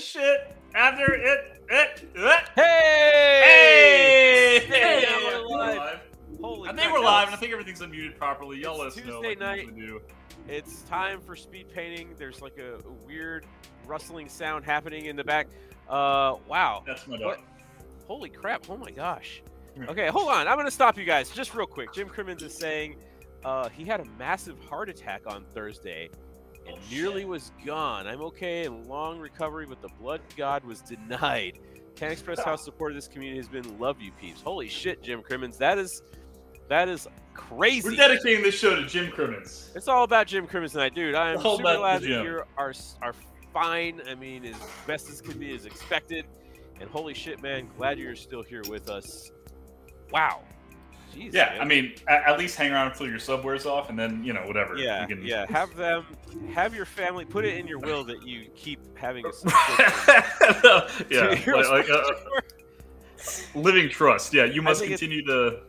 this shit after it. Hey! Hey! We're live. Holy I think we're live, and I think everything's unmuted properly. Y'all let us know. Tuesday night. It's time for speed painting. There's like a weird rustling sound happening in the back. Wow. That's my dog. Holy crap. Oh my gosh. Okay, hold on. I'm going to stop you guys just real quick. Jim Crimmins is saying he had a massive heart attack on Thursday and nearly was gone. I'm okay in long recovery, but the blood god was denied. Can't express how supportive this community has been. Love you, peeps. Holy shit, Jim Crimmins. That is crazy. We're dedicating this show to Jim Crimmins. It's all about Jim Crimmins tonight, dude. I'm super glad that you are fine. I mean, as best as can be, as expected. And holy shit, man, glad you're still here with us. Wow. Jeez, yeah, man. I mean, at least hang around until your sub wears off, and then, you know, whatever. Yeah, you can... yeah. Have your family, put it in your will that you keep having a subscription. Yeah, like living trust. Yeah, you must continue to.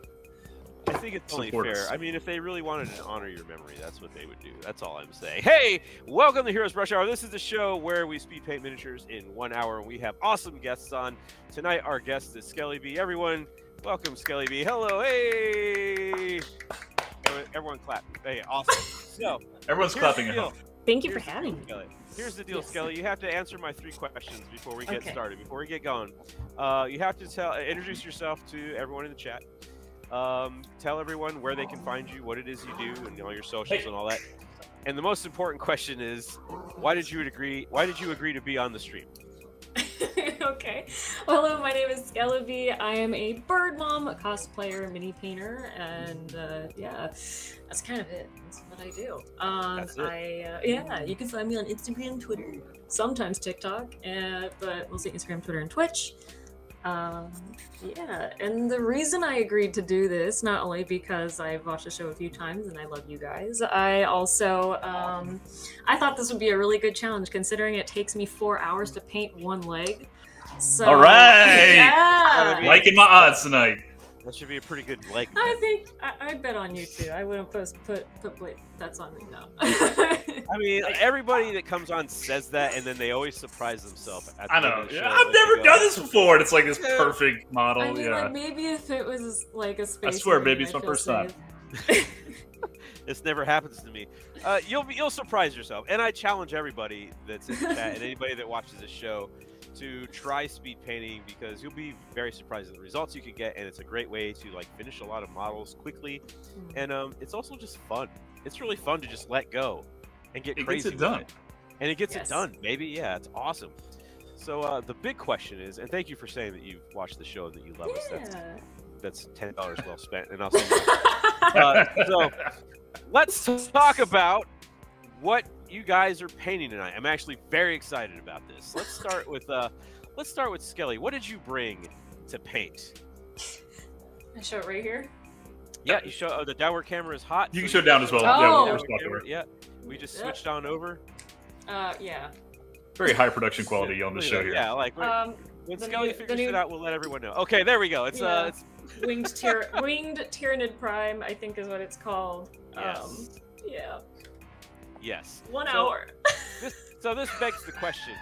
I think it's only fair. I mean, if they really wanted to honor your memory, that's what they would do. That's all I'm saying. Hey, welcome to Heroes Rush Hour. This is the show where we speed paint miniatures in 1 hour, and we have awesome guests on. Tonight, our guest is SKELLEBEE. Everyone, welcome, SKELLEBEE. Hello, hey! Everyone clap. Hey, awesome. So, everyone's clapping at home. Thank you for having me. Here's the deal, Skelly. You have to answer my 3 questions before we get started, before we get going. You have to introduce yourself to everyone in the chat. Tell everyone where they can find you, what it is you do, and all your socials and all that. And the most important question is, why did you agree to be on the stream? Okay. Well, hello, my name is SKELLEBEE. I am a bird mom, a cosplayer, mini painter, and yeah, that's kind of it. That's what I do. That's it. Yeah, you can find me on Instagram, Twitter, sometimes TikTok, but mostly Instagram, Twitter, and Twitch. Yeah, and the reason I agreed to do this, not only because I've watched the show a few times and I love you guys, I also, I thought this would be a really good challenge considering it takes me 4 hours to paint one leg. So, all right! Yeah! Liking my odds tonight. That should be a pretty good leg. I think, I bet on you too. I wouldn't put that's on me now. I mean, everybody that comes on says that, and then they always surprise themselves. At the I know. end of the show. I've never done this before, and it's like this perfect model. I mean, like, maybe if it was like a space. I swear, maybe it's my first time. This never happens to me. You'll surprise yourself, and I challenge everybody that's in the chat and anybody that watches this show to try speed painting, because you'll be very surprised at the results you can get, and it's a great way to like finish a lot of models quickly, and it's also just fun. It's really fun to just let go and get crazy. It gets it done. And it gets it done, baby. Yeah, it's awesome. So the big question is, and thank you for saying that you've watched the show and that you love us. That's $10 well spent, and I'll say so let's talk about what you guys are painting tonight. I'm actually very excited about this. Let's start with Skelly. What did you bring to paint? I show it right here. Yeah, you show. The downward camera is hot. You can show down as well. Oh. Yeah, we just switched on over. Yeah. Very high production quality on the show here. Yeah, like when Skelly figures it out, we'll let everyone know. Okay, there we go. It's it's winged Tyranid Prime, I think is what it's called. Yes. Yeah. Yes. 1 hour. So this begs the question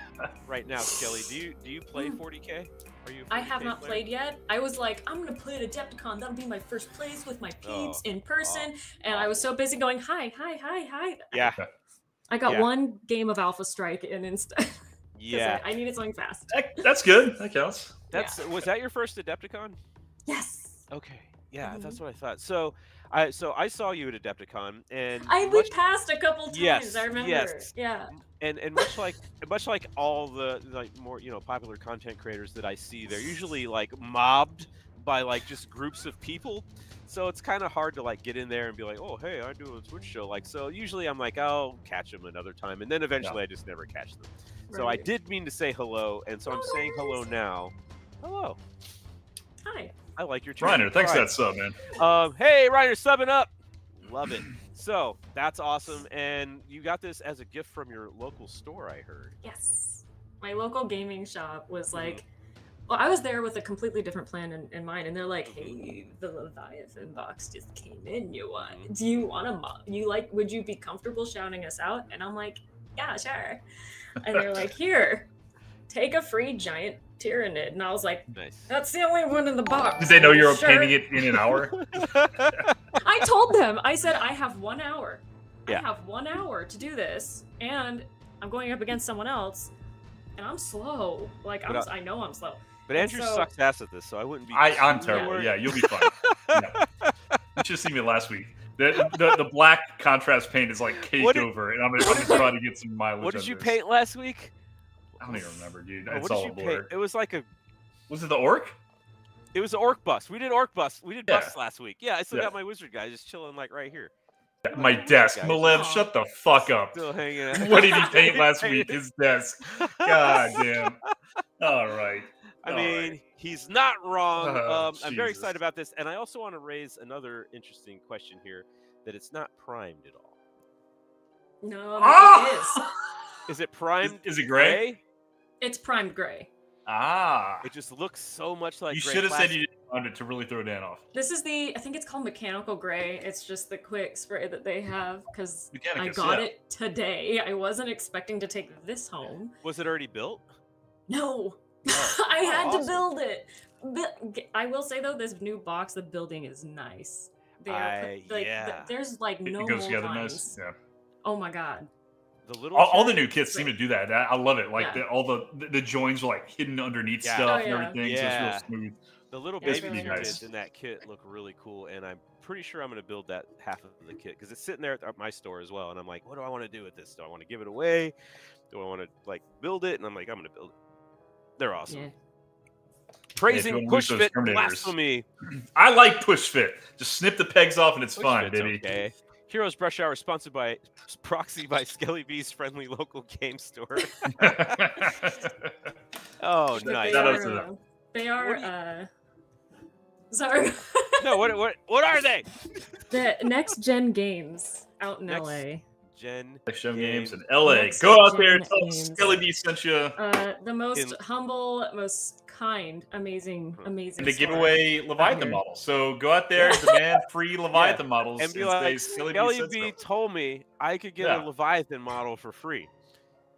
right now, Skelly. Do you play 40K? Are you? I have not played yet. I was like, I'm gonna play at Adepticon. That'll be my first place with my peeps in person. And I was so busy going, hi. Yeah. I got one game of Alpha Strike in instead. Yeah. I needed something fast. That's good. That counts. Was that your first Adepticon? Yes. Okay. Yeah, that's what I thought. So I saw you at Adepticon, and we passed a couple times. Yes, I remember. yes. Yeah. And much like all the more popular content creators that I see, they're usually like mobbed by like just groups of people. So it's kind of hard to like get in there and be like, oh hey, I do a Twitch show. Like, so usually I'm like, I'll catch them another time, and then eventually I just never catch them. Right. So I did mean to say hello, and so I'm saying hello now. Hello. Hi. I like your channel. Reiner, thanks for that sub, man. Hey, Reiner, subbing up. Love it. So that's awesome. And you got this as a gift from your local store, I heard. Yes. My local gaming shop was like, well, I was there with a completely different plan in mind. And they're like, hey, the Leviathan box just came in. Do you want to, would you be comfortable shouting us out? And I'm like, yeah, sure. And they're like, here. take a free giant Tyrannid. And I was like, Nice. that's the only one in the box. Did they know you're Sure. painting it in an hour? I told them. I said, I have 1 hour. Yeah. I have 1 hour to do this, and I'm going up against someone else, and I'm slow. Like, I know I'm slow. But Andrew sucks ass at this, so I wouldn't be. I'm terrible. Yeah, you'll be fine. Yeah. You should have seen me last week. The black contrast paint is like caked over, and I'm just trying to get some mileage. What did you paint last week? I don't even remember, dude. Oh, It's what all did you a blur. paint? It was like a. Was it the orc? It was the orc bust. We did orc bust. We did Yeah. busts last week. Yeah, I still got my wizard guy just chilling like right here. My desk. Guys. Malev, shut the fuck up. Still hanging out. What did he paint last week? His desk. God damn. All right. I mean, he's not wrong. I'm very Jesus. excited about this, and I also want to raise another interesting question here: that it's not primed at all. No, it is. Is it primed? Is it gray? It's primed gray. Ah. It just looks so much like. You gray should have said plastic. you didn't want it to really throw Dan off. This is I think it's called mechanical gray. It's just the quick spray that they have, because I Mechanicus, got yeah. it today. I wasn't expecting to take this home. Was it already built? No. Oh. I had awesome. to build it. I will say though, this new box, the building is nice. They are yeah. there's like no It goes mold together lines. nice. Yeah. Oh my god. The little All the cherry- new kits seem to do that. I love it. Like Yeah. all the joins are like hidden underneath Yeah. stuff Oh, and yeah. everything. Yeah. So it's real smooth. The little It's baby really nice. kids in that kit look really cool, and I'm pretty sure I'm going to build that half of the kit because it's sitting there at my store as well. And I'm like, what do I want to do with this? Do I want to give it away? Do I want to like build it? And I'm like, I'm going to build it. They're awesome. Yeah. Praising wanna push lose those fit Terminators. blasphemy. I like push fit. Just snip the pegs off and it's Push fine, fit's baby. Okay. Heroes Brush Hour sponsored by Proxy by SKELLEBEE's friendly local game store. Oh, But nice. Shout out to them. They What are sorry. No, what are they? The next gen games out in Next- LA. Gen Show games in Games. LA. Next Go out there, gen tell games. SKELLEBEE sent you. The most In- humble, most kind, amazing, amazing. And they give store. away Leviathan here. models. So go out there, demand free Leviathan models, and be say like, SKELLEBEE said SKELLEBEE so. told me I could get Yeah. a Leviathan model for free.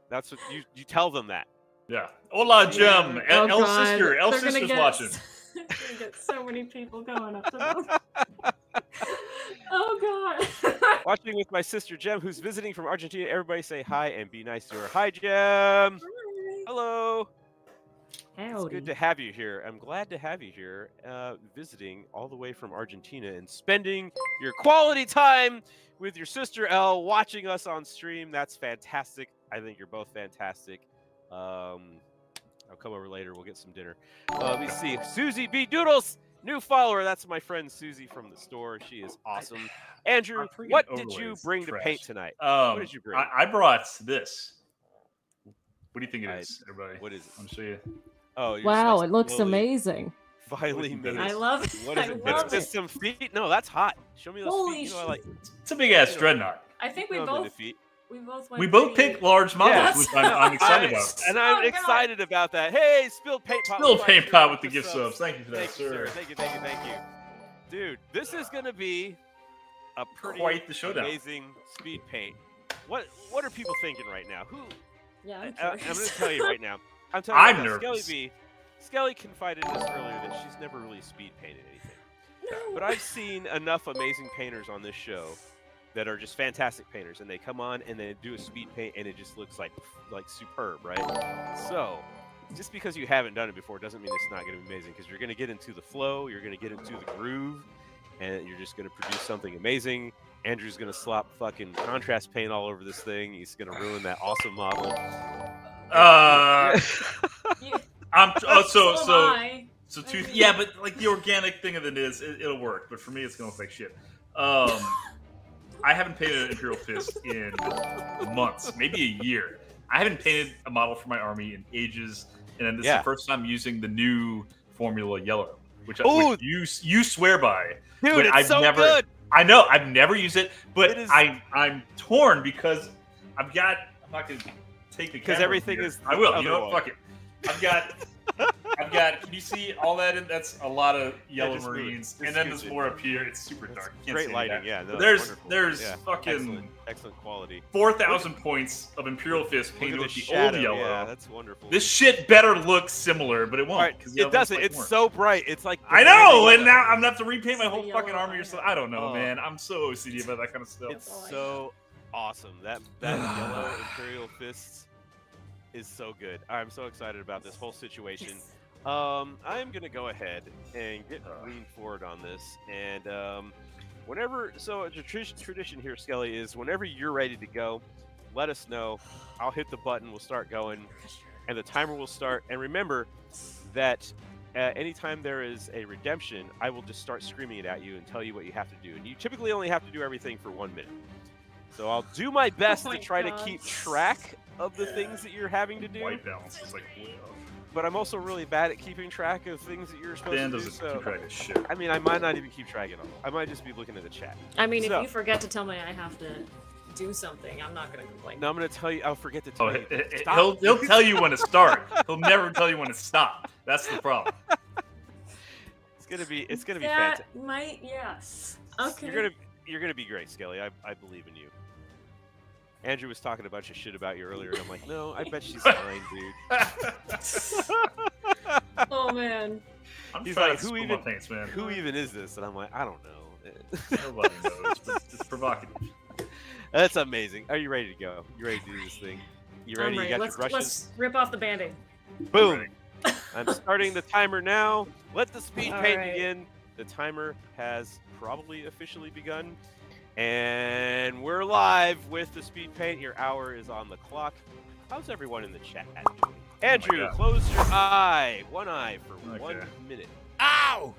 That's what you tell them that. Yeah. Hola, Gem. Oh, El God. Sister. El They're gonna Sister's get- watching. They're gonna get so many people going up to them. Oh God. Watching with my sister Jem, who's visiting from Argentina. Everybody say hi and be nice to her. Hi, Jem. Hello. It's good to have you here. I'm glad to have you here, visiting all the way from Argentina and spending your quality time with your sister Elle, watching us on stream. That's fantastic. I think you're both fantastic. I'll come over later. We'll get some dinner. Let me see. Susie B. Doodles, new follower. That's my friend Susie from the store. She is awesome. Andrew, Our freaking what did you overlays bring trash. to paint tonight? What did you bring? I brought this. What do you think it I- is, everybody? What is it? I'm show you. Oh, you're Wow, just it looks slowly, amazing. Vilely Looking made. I love it. What is I it? love It's it. just some feet. No, that's hot. Show me those Holy feet. You know, I like It's a big ass dreadnought. I think we love into both feet. went We both pretty- picked large models, Yes. which I'm excited about. And I'm Oh, God. excited about that. Hey, spilled paint pot. Little with paint my pot with the super gift subs. Thank you for that, Thank you, sir. Thank you, thank you, thank you. Dude, this is gonna be a pretty Quite the showdown. amazing speed paint. What are people thinking right now? Who? Yeah, I'm I'm gonna curious. tell you right now. I'm telling you I'm right now, nervous. Skelly confided in us earlier that she's never really speed painted anything. No. But I've seen enough amazing painters on this show that are just fantastic painters, and they come on and they do a speed paint, and it just looks like superb, right? So, just because you haven't done it before doesn't mean it's not going to be amazing. Because you're going to get into the flow, you're going to get into the groove, and you're just going to produce something amazing. Andrew's going to slop fucking contrast paint all over this thing. He's going to ruin that awesome model. You- So am I. yeah, but like the organic thing of it is, it'll work. But for me, it's gonna look like shit. I haven't painted an Imperial Fist in months, maybe a year. I haven't painted a model for my army in ages, and then this is Yeah. the first time using the new Formula Yellow, which Ooh. you swear by. Dude, but it's I've so never, good. I know I've never used it, but It is- I'm torn because I'm not gonna take the Because camera everything here. is I will. the You know other what? one. Fuck it. I've got I've got. Can you see all that? That's a lot of yellow just marines, move it. and then Just there's more up here. It's super That's dark. Can't great see lighting, that. yeah. No, But that's there's wonderful. fucking excellent quality. 4,000 points of Imperial Fist Look painted at with the shadow. old yellow. Yeah, that's wonderful. This shit better look similar, but it won't. Right, The it other one's doesn't. like It's orange. so bright. It's like I know, yellow. and now I'm gonna have to repaint my It's whole the fucking yellow army I or something. have. I don't know, Oh. man. I'm so OCD about that kind of stuff. It's all I so awesome. That yellow Imperial Fist is so good. I'm so excited about this whole situation. Yes. I'm gonna go ahead and lean forward on this, and so a tradition here, Skelly, is whenever you're ready to go, let us know. I'll hit the button. We'll start going, and the timer will start. And remember that anytime there is a redemption, I will just start screaming it at you and tell you what you have to do. And you typically only have to do everything for 1 minute. So I'll do my best to try to keep track of the things that you're having to do. White balance is like way off. But I'm also really bad at keeping track of things that you're supposed Dan to do. doesn't So, keep track of shit. I mean, I might not even keep track at all. I might just be looking at the chat. I mean, So- if you forget to tell me I have to do something, I'm not gonna complain. No, I'm going to tell you. I'll forget to tell Oh, you. he'll tell you when to start. He'll never tell you when to stop. That's the problem. It's gonna be That fantastic. might, yes. Okay. You're gonna be great, Skelly. I believe in you. Andrew was talking a bunch of shit about you earlier, and I'm like, no, I bet she's fine, dude. Oh man. I'm He's trying like, to who school even- my paints, man. Who even is this? And I'm like, I don't know. Nobody knows, but it's provocative. That's amazing. Are you ready to go? You ready to do this thing? You ready? I'm ready. You got Let's, your brushes? let's rip off the band-aid. Boom! I'm starting the timer now. Let the speed All paint right. begin. The timer has probably officially begun. And we're live with the speed paint. Your hour is on the clock. How's everyone in the chat doing? Andrew, God. close your eye. One eye for Okay. 1 minute. Ow!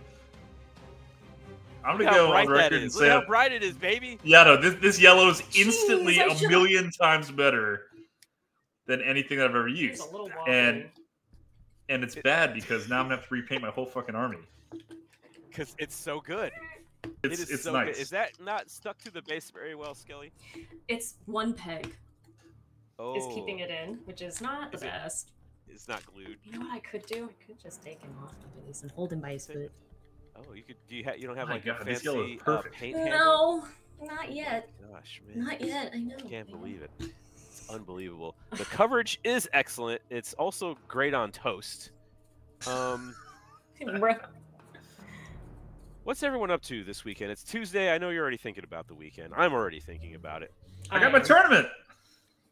I'm Look gonna how go bright on that record and is. say, Look how bright it is, baby. yeah, no, this yellow is instantly Jeez, I a should've- million times better than anything I've ever It's used. a little wobbly. And it's bad because now I'm gonna have to repaint my whole fucking army. Because it's so good. It's it is so nice. good. Is that not stuck to the base very well, Skelly? It's one peg Oh, is keeping it in, which is not the Is it? best. It's not glued. You know what I could do? I could just take him off of these and hold him by his foot. Oh, you could. You don't have My like a God, this yellow is fancy perfect. paint handle? No, not yet. Gosh, man. Not yet. I know. Can't I know. believe it. It's unbelievable. The coverage is excellent. It's also great on toast. Bruh. What's everyone up to this weekend? It's Tuesday. I know you're already thinking about the weekend. I'm already thinking about it. I got my tournament.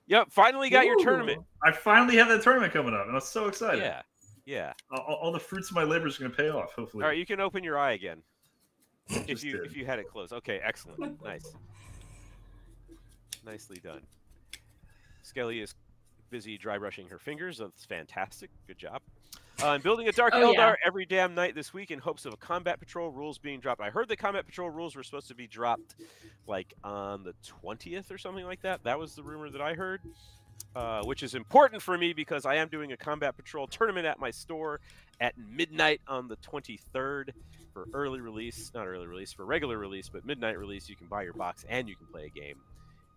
Yep, finally got your Ooh. tournament. I finally have that tournament coming up, and I'm so excited. Yeah, yeah. All the fruits of my labor is gonna pay off, hopefully. All right, you can open your eye again if Just you did. if you had it closed. Okay, excellent, nice, nicely done. Skelly is busy dry brushing her fingers. That's fantastic. Good job. I'm building a Dark Oh, Eldar yeah. every damn night this week in hopes of a Combat Patrol rules being dropped. I heard the Combat Patrol rules were supposed to be dropped like on the 20th or something like that. That was the rumor that I heard, which is important for me because I am doing a Combat Patrol tournament at my store at midnight on the 23rd for early release. Not early release, for regular release, but midnight release. You can buy your box and you can play a game.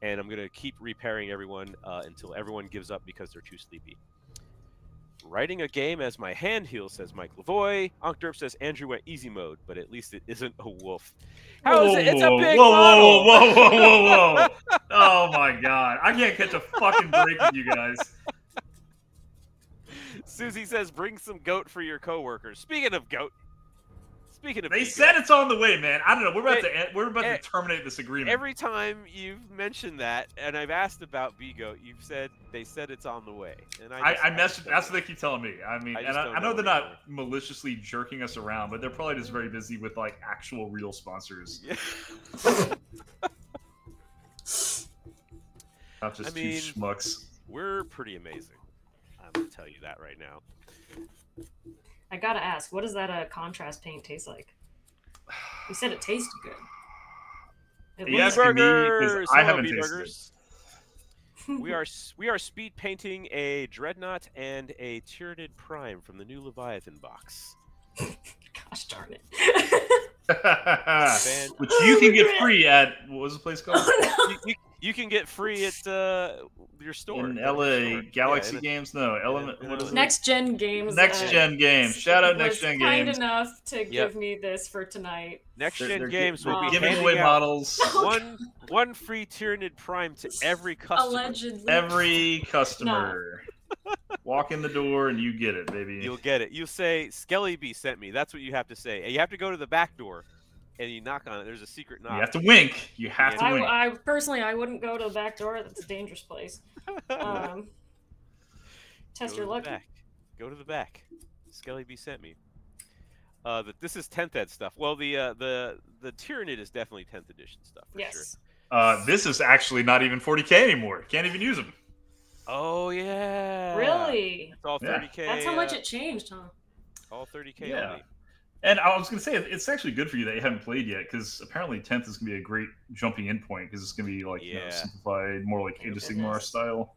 And I'm going to keep repairing everyone until everyone gives up because they're too sleepy. Writing a game as my hand heals, says Mike Lavoie. Ankh says Andrew went easy mode, but at least it isn't a wolf. How is it? It's a big model. Whoa. Oh my God. I can't catch a fucking break with you guys. Susie says bring some goat for your coworkers. Speaking of goat. Speaking of They big said goat, it's on the way, man. I don't know. We're about to terminate this agreement. every time you've mentioned that, and I've asked about B-Goat, you've said they said it's on the way. And I just messaged. don't That's know. what they keep telling me. I mean, I and just I don't know know they're anymore. not maliciously jerking us around, but they're probably just very busy with like actual real sponsors, Yeah. not just I mean- two schmucks. We're pretty amazing. I'm going to tell you that right now. I gotta ask, what does that contrast paint taste like? You said it tasted good. It Yeah, looks- asking me 'cause Burgers! I Hello, haven't B-Burgers. We are speed painting a Dreadnought and a Tyranid Prime from the new Leviathan box. Gosh darn it. Which you can get free at, what was the place called? Oh, no. You can get free at your store. In LA, Galaxy Games? No, Element. What is it? Next Gen Games. Next Gen Games. Shout out Next Gen kind Games. enough to give me this for tonight. Next Gen They're Games will be giving handing away out models. one free Tyranid Prime to every customer. Allegedly. Every customer. Walk in the door and you get it, baby. You'll get it. You say, SKELLEBEE sent me. That's what you have to say. And you have to go to the back door and you knock on it. There's a secret knock. You have to wink. You have to wink. I personally, I wouldn't go to the back door. That's a dangerous place. Test your luck. Go to the back. SKELLEBEE sent me. This is 10th ed stuff. Well, the Tyranid is definitely 10th edition stuff for sure. This is actually not even 40K anymore. Can't even use them. Oh yeah. Really? It's all 30K. That's how much it changed, huh? All 30K only. And I was going to say, it's actually good for you that you haven't played yet, because apparently 10th is going to be a great jumping in point, because it's going to be like simplified, more like Age of Sigmar style.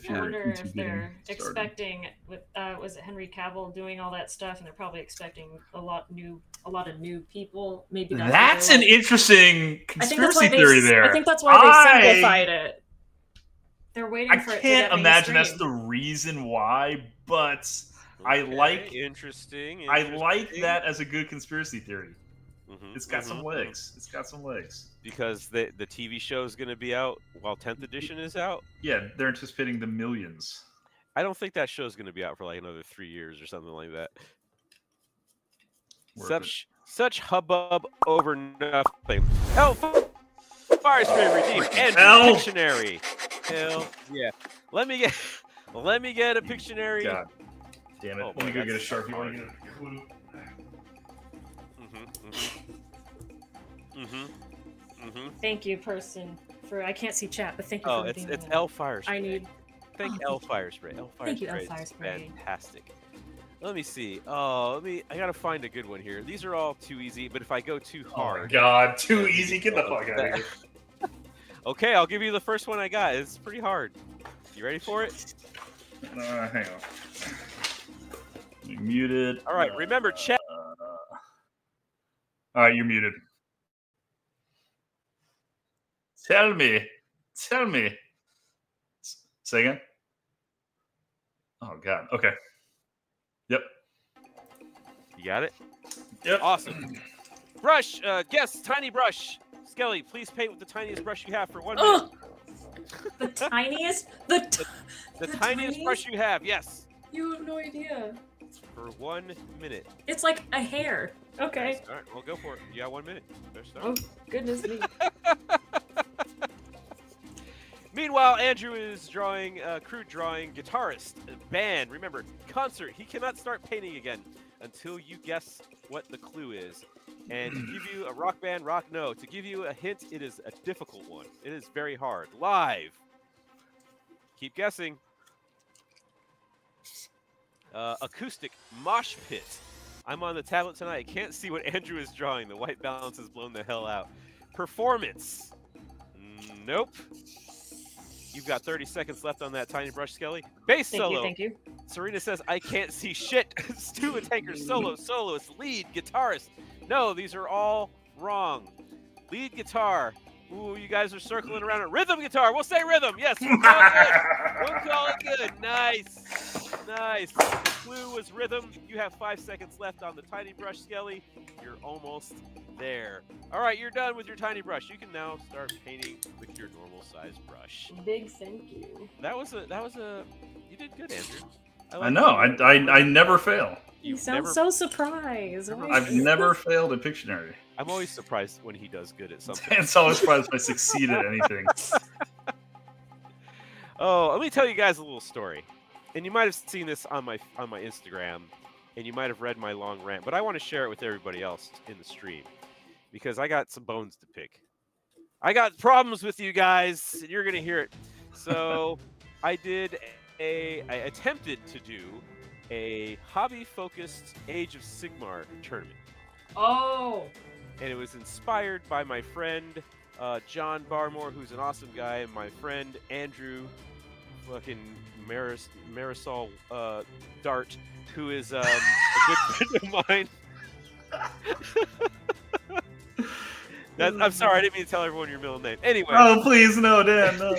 I wonder if they're expecting with was it Henry Cavill doing all that stuff, and they're probably expecting a lot of new people. Maybe that's an interesting conspiracy theory there. I think that's why they simplified it. They're waiting for it. I can't imagine that's the reason why, but I like interesting. I like that as a good conspiracy theory. It's got some legs. It's got some legs. Because the TV show is going to be out while 10th edition is out? Yeah, they're anticipating the millions. I don't think that show is going to be out for like another 3 years or something like that. Such hubbub over nothing. Fire Spray redeemed and Pictionary. Hell yeah. Let me get a Pictionary. God damn it. Let me go get a Sharpie. Thank you, person, for I can't see chat, but thank you for redeeming it's L Fire Spray. I need. Thank L Fire Spray. Thank you, L Fire Spray. Fantastic. Let me see. I gotta find a good one here. These are all too easy, but if I go too hard. Oh my God, too easy. Get the fuck out of here. Okay, I'll give you the first one I got. It's pretty hard. You ready for it? Hang on. You're muted. All right, remember chat. All right, you're muted. Tell me. Say again. Oh God. Okay. Yep. You got it? Yep. Awesome. Brush. Guess tiny brush. Skelly, please paint with the tiniest brush you have for 1 minute. The tiniest? The tiniest brush you have, yes. You have no idea. For 1 minute. It's like a hair. Okay. Nice. All right, well, go for it. You got 1 minute. Oh, goodness me. Meanwhile, Andrew is drawing, crude drawing, guitarist, band. Remember, concert. He cannot start painting again until you guess what the clue is. And to give you a rock band, no. To give you a hint, it is a difficult one. It is very hard. Live. Keep guessing. Acoustic mosh pit. I'm on the tablet tonight. I can't see what Andrew is drawing. The white balance is blown the hell out. Performance. Nope. You've got 30 seconds left on that tiny brush, Skelly. Bass solo. Thank you. Serena says, I can't see shit. Stu and Tanker soloist, lead, guitarist. No, these are all wrong. Lead guitar. Ooh, you guys are circling around it. Rhythm guitar. We'll say rhythm. Yes, we'll call it good. We'll call it good. Nice. Nice. The clue was rhythm. You have 5 seconds left on the tiny brush, Skelly. You're almost there. All right, you're done with your tiny brush. You can now start painting with your normal size brush. Big thank you. That was a. You did good, Andrew. I know. I never fail. You sound so surprised. I've never failed at Pictionary. I'm always surprised when he does good at something. Dan's always surprised if I succeed at anything. Oh, let me tell you guys a little story. And you might have seen this on my Instagram, and you might have read my long rant, but I want to share it with everybody else in the stream because I got some bones to pick. I got problems with you guys, and you're gonna hear it. So I attempted to do a hobby-focused Age of Sigmar tournament. Oh. And it was inspired by my friend John Barmore, who's an awesome guy, and my friend Andrew fucking Marisol Dart, who is a good friend of mine. I'm sorry, I didn't mean to tell everyone your middle name. Anyway. Oh, please, no, Dan, no.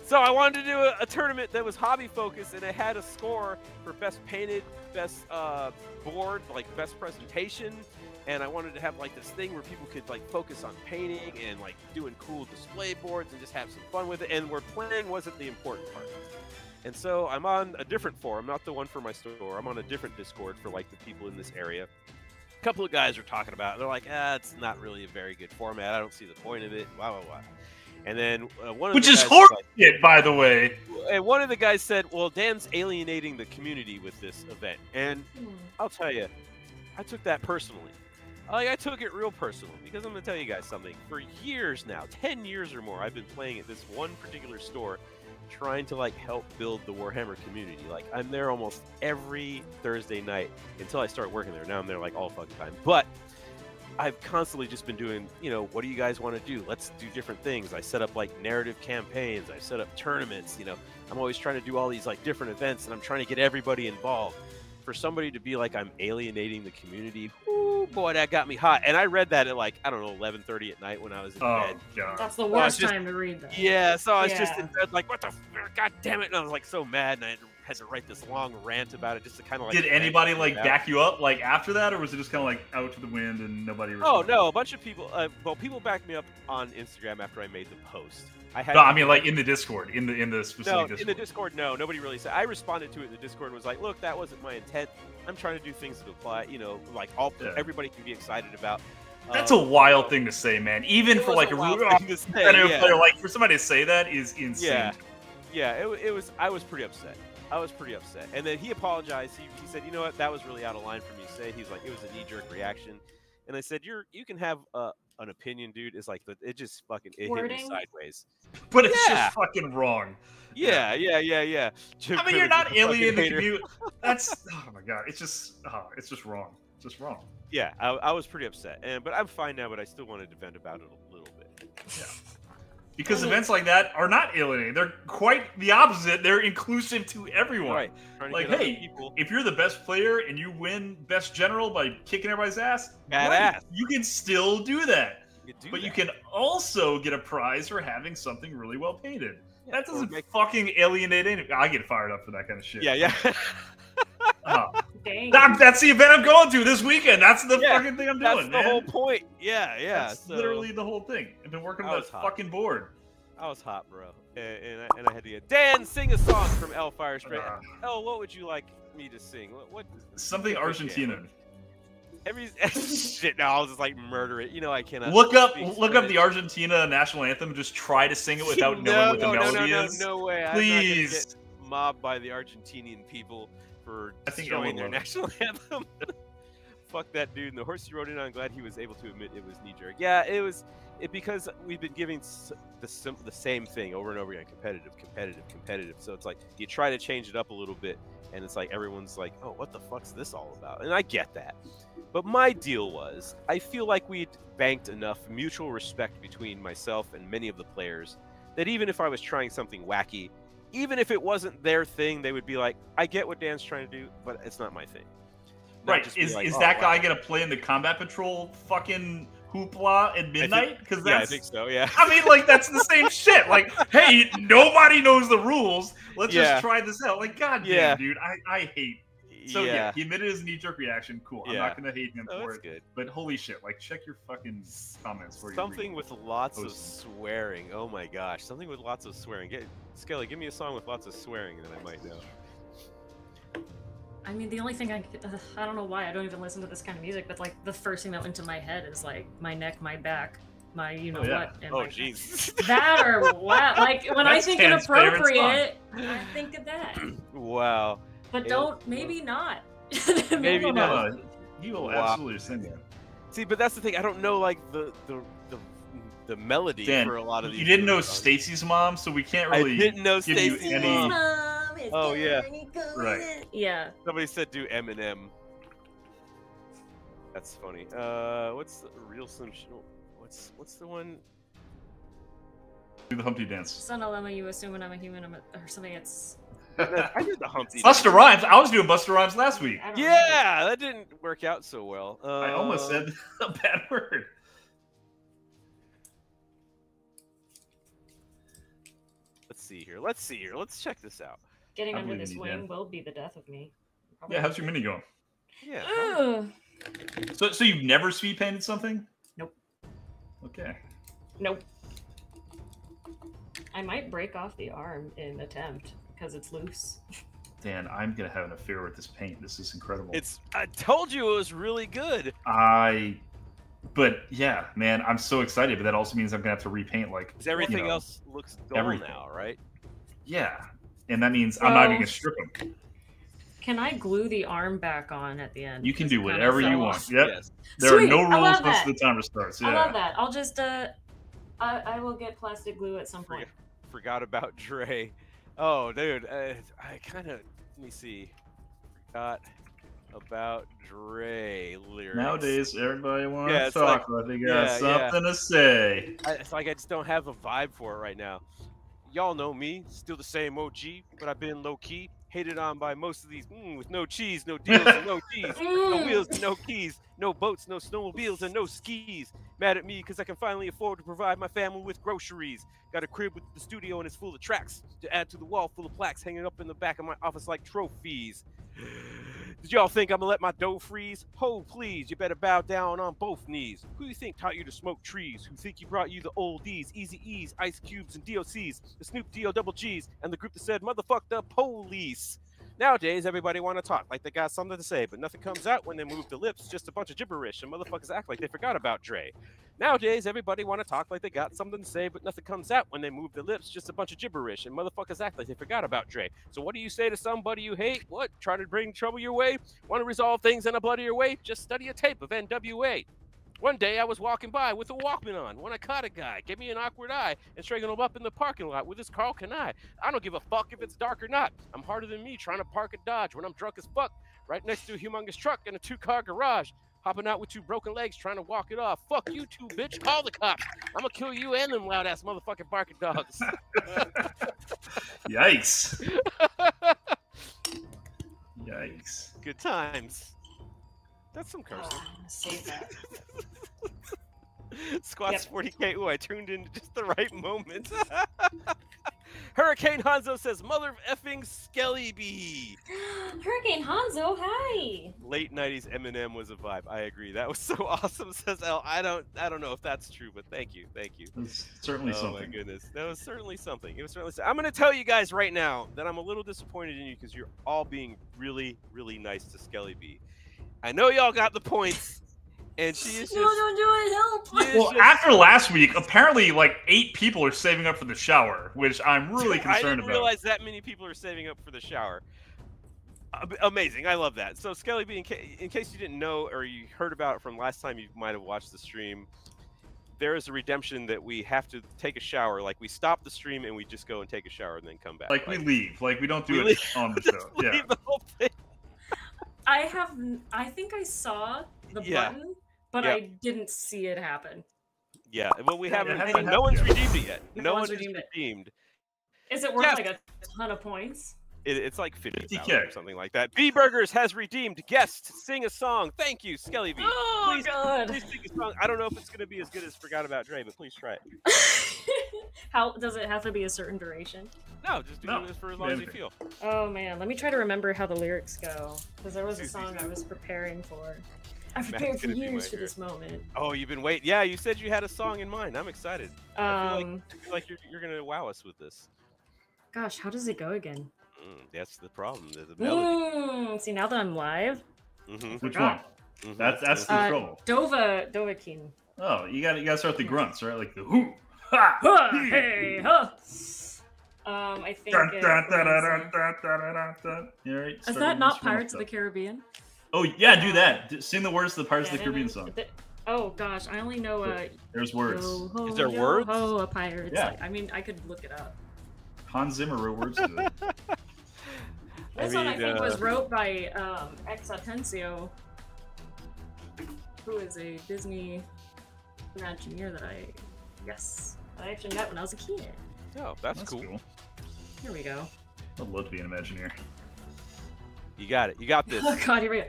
So I wanted to do a tournament that was hobby focused, and it had a score for best painted, best board, like best presentation, and I wanted to have like this thing where people could like focus on painting and like doing cool display boards and just have some fun with it, and where playing wasn't the important part. And so I'm on a different forum, not the one for my store. I'm on a different Discord for like the people in this area. A couple of guys are talking about it. They're like, it's not really a very good format. I don't see the point of it. Blah, blah, blah. And then one of Which the is guys horseshit, by the way. And one of the guys said, well, Dan's alienating the community with this event. And I'll tell you, I took that personally. I took it real personal because I'm going to tell you guys something. For years now, 10 years or more, I've been playing at this one particular store trying to like help build the Warhammer community. Like I'm there almost every Thursday night until I start working there. Now I'm there like all fucking time. But I've constantly just been doing, what do you guys want to do? Let's do different things. I set up like narrative campaigns. I set up tournaments. I'm always trying to do all these like different events, and I'm trying to get everybody involved. For somebody to be like, I'm alienating the community, ooh, boy, that got me hot. And I read that at like, I don't know, 11:30 at night when I was in bed. God. That's the worst time to read that. Yeah, so I was just in bed like, what the god damn it. And I was like so mad, and I had to write this long rant about it just to kind of like... Did anybody like back you up like after that, or was it just kind of like out to the wind and nobody responded? Oh, no, a bunch of people, people backed me up on Instagram after I made the post. I mean, like in the Discord, in the specific Discord. In the Discord, no, nobody really said. I responded to it in the Discord and was like, look, that wasn't my intent. I'm trying to do things that apply, like everybody can be excited about. That's a wild thing to say, man. Even for like a real competitive player, like for somebody to say that is insane. Yeah, it was. I was pretty upset. And then he apologized. He said, you know what, that was really out of line for me to say. He's like, it was a knee-jerk reaction. And I said, you can have an opinion, dude. It's like it just fucking hit me sideways. But it's just fucking wrong. Yeah. I mean, you're not alienating the community. That's oh my god. It's just wrong. Just wrong. Yeah, I was pretty upset, but I'm fine now. But I still wanted to vent about it a little bit. Yeah. Because events like that are not alienating. They're quite the opposite. They're inclusive to everyone. Right. Like, hey, if you're the best player and you win best general by kicking everybody's ass, badass. You can still do that. You can also get a prize for having something really well painted. Yeah, that doesn't fucking alienate anything. I get fired up for that kind of shit. Yeah. That's the event I'm going to this weekend. That's the fucking thing I'm doing. That's the whole point. Yeah. That's literally the whole thing. I've been working on that fucking board. I was hot, bro, and I had to get Dan, sing a song from El Fire Straight. El, what would you like me to sing? What something Argentina. Shit. No, I'll just like murder it. I cannot. Look up the Argentina national anthem. Just try to sing it without knowing what the melody is. No way. Please. I'm not gonna get mobbed by the Argentinian people for destroying their national anthem. Fuck that dude. And the horse he rode in on, glad he was able to admit it was knee-jerk. Yeah, it was because we've been giving the same thing over and over again. Competitive. So it's like you try to change it up a little bit, and it's like everyone's like, oh, what the fuck's this all about? And I get that. But my deal was, I feel like we'd banked enough mutual respect between myself and many of the players that even if I was trying something wacky, even if it wasn't their thing, they would be like, I get what Dan's trying to do, but it's not my thing. Right. Is that guy going to play in the combat patrol fucking hoopla at midnight? Because I think so, yeah. I mean, like, that's the same shit. Like, hey, nobody knows the rules. Let's just try this out. Like, goddamn, dude, I hate. So, he admitted his knee-jerk reaction. Cool. I'm not going to hate him for it. Good. But holy shit, like, check your fucking comments before you Something with lots of swearing. Oh, my gosh. Something with lots of swearing. Skelly, give me a song with lots of swearing that I might know. I mean, the only thing I don't know why I don't even listen to this kind of music, but like the first thing that went to my head is like my neck, my back, my what. And oh jeez. That or what? Like when I think inappropriate, I think of that. Wow. But maybe not. Maybe not. He will absolutely sing that. See, but that's the thing. I don't know like the melody for a lot of these. You didn't know Stacy's mom, so we can't really. I didn't know Stacy's mom. Oh yeah. Right. Yeah. Somebody said do Eminem. That's funny. What's the real Slim? What's the one? Do the Humpty Dance. Son of Lemma, you assume when I'm a human, or something. It's I did the Humpty. Busta Rhymes. I was doing Busta Rhymes last week. Yeah, that didn't work out so well. I almost said a bad word. Let's see here. Let's see here. Let's check this out. Getting under this wing will be the death of me. Probably. Yeah, how's your mini going? Yeah. So you've never speed painted something? Nope. Okay. Nope. I might break off the arm in attempt because it's loose. Dan, I'm gonna have an affair with this paint. This is incredible. I told you it was really good. But yeah, man, I'm so excited. But that also means I'm gonna have to repaint like. Because everything else looks dull now, right? Yeah, and that means I'm not even gonna strip them. Can I glue the arm back on at the end? You can do whatever you want. Yep. Yes. There are no rules once the timer starts. Yeah. I love that. I'll just I will get plastic glue at some point. Forgot about Dre. Oh, dude, I kind of, let me see. Forgot about Dre lyrics. Nowadays, everybody wants to talk like they got something to say. It's like I just don't have a vibe for it right now. Y'all know me, still the same OG, but I've been low-key. Hated on by most of these with no cheese, no deals, and no keys, no wheels, and no keys, no boats, no snowmobiles, and no skis. Mad at me because I can finally afford to provide my family with groceries. Got a crib with the studio and it's full of tracks to add to the wall full of plaques hanging up in the back of my office like trophies. Did y'all think I'm gonna let my dough freeze? Ho, please, you better bow down on both knees. Who you think taught you to smoke trees? Who think you brought you the oldies, Easy E's, Ice Cubes, and DOCs, the Snoop D-O double G's, and the group that said, motherfuck the police? Nowadays, everybody want to talk like they got something to say, but nothing comes out when they move the lips, just a bunch of gibberish, and motherfuckers act like they forgot about Dre. Nowadays, everybody want to talk like they got something to say, but nothing comes out when they move the lips, just a bunch of gibberish, and motherfuckers act like they forgot about Dre. So what do you say to somebody you hate? What? Try to bring trouble your way? Want to resolve things in a bloodier way? Just study a tape of NWA. One day I was walking by with a Walkman on when I caught a guy, gave me an awkward eye, and strangled him up in the parking lot with his Carl Canai. I don't give a fuck if it's dark or not. I'm harder than me trying to park a Dodge when I'm drunk as fuck, right next to a humongous truck in a 2-car garage. Hopping out with 2 broken legs trying to walk it off. Fuck you too, bitch. Call the cops. I'm gonna kill you and them loud-ass motherfucking barking dogs. Yikes. Yikes. Good times. That's some cursing. Save that. Squats 40K. Ooh, I tuned in just the right moment. Hurricane Hanzo says, mother effing SKELLEBEE. Hurricane Hanzo, hi. Late 90s Eminem was a vibe. I agree. That was so awesome, says L. I don't know if that's true, but thank you. Thank you. It's certainly something. Oh my goodness. That was certainly something. It was certainly I'm going to tell you guys right now that I'm a little disappointed in you because you're all being really, really nice to SKELLEBEE. I know y'all got the points, and she is just... No, don't do it, help! Well, after last week, apparently like 8 people are saving up for the shower, which I'm really concerned about. I didn't realize that many people are saving up for the shower. Amazing, I love that. So SKELLEBEE, in case you didn't know, or you heard about it from last time you might have watched the stream, there is a redemption that we have to take a shower. Like, we stop the stream and we just go and take a shower and then come back. Like we leave. Like, we don't do it on the show. Yeah. Leave the whole thing. I think I saw the button, but I didn't see it happen. Yeah, well, we haven't. No one's redeemed it yet. No one's redeemed. Is it worth like a ton of points? It's like 50,000 or something like that. B Burgers has redeemed guest. Sing a song. Thank you, SKELLEBEE. Oh, God. Please sing a song. I don't know if it's going to be as good as Forgot About Dre, but please try it. How does it have to be a certain duration? No, just do this for as long as you feel. Oh man, let me try to remember how the lyrics go, because there was a song I was preparing for. I've prepared for years for this moment. Oh, you've been waiting. Yeah, you said you had a song in mind. I'm excited. I feel like you're gonna wow us with this. Gosh, how does it go again? That's the problem. There's a melody. See, now that I'm live. Which one? That's the trouble. Dovahkiin. Oh, you gotta start the grunts, right? Like the whoo. Ha! Hey! Ha! I think is that not Pirates of the Caribbean? Oh yeah, do that. Sing the words to the Pirates of the Caribbean song. Oh gosh, I only know there's words. Is there words? Oh, a pirate. Yeah. I mean, I could look it up. Hans Zimmer wrote words to it. This one I think was wrote by Ex Atencio, who is a Disney Imagineer that I actually met when I was a kid. Oh, that's cool. Here we go. I'd love to be an Imagineer. You got it. You got this. Oh god, here we go.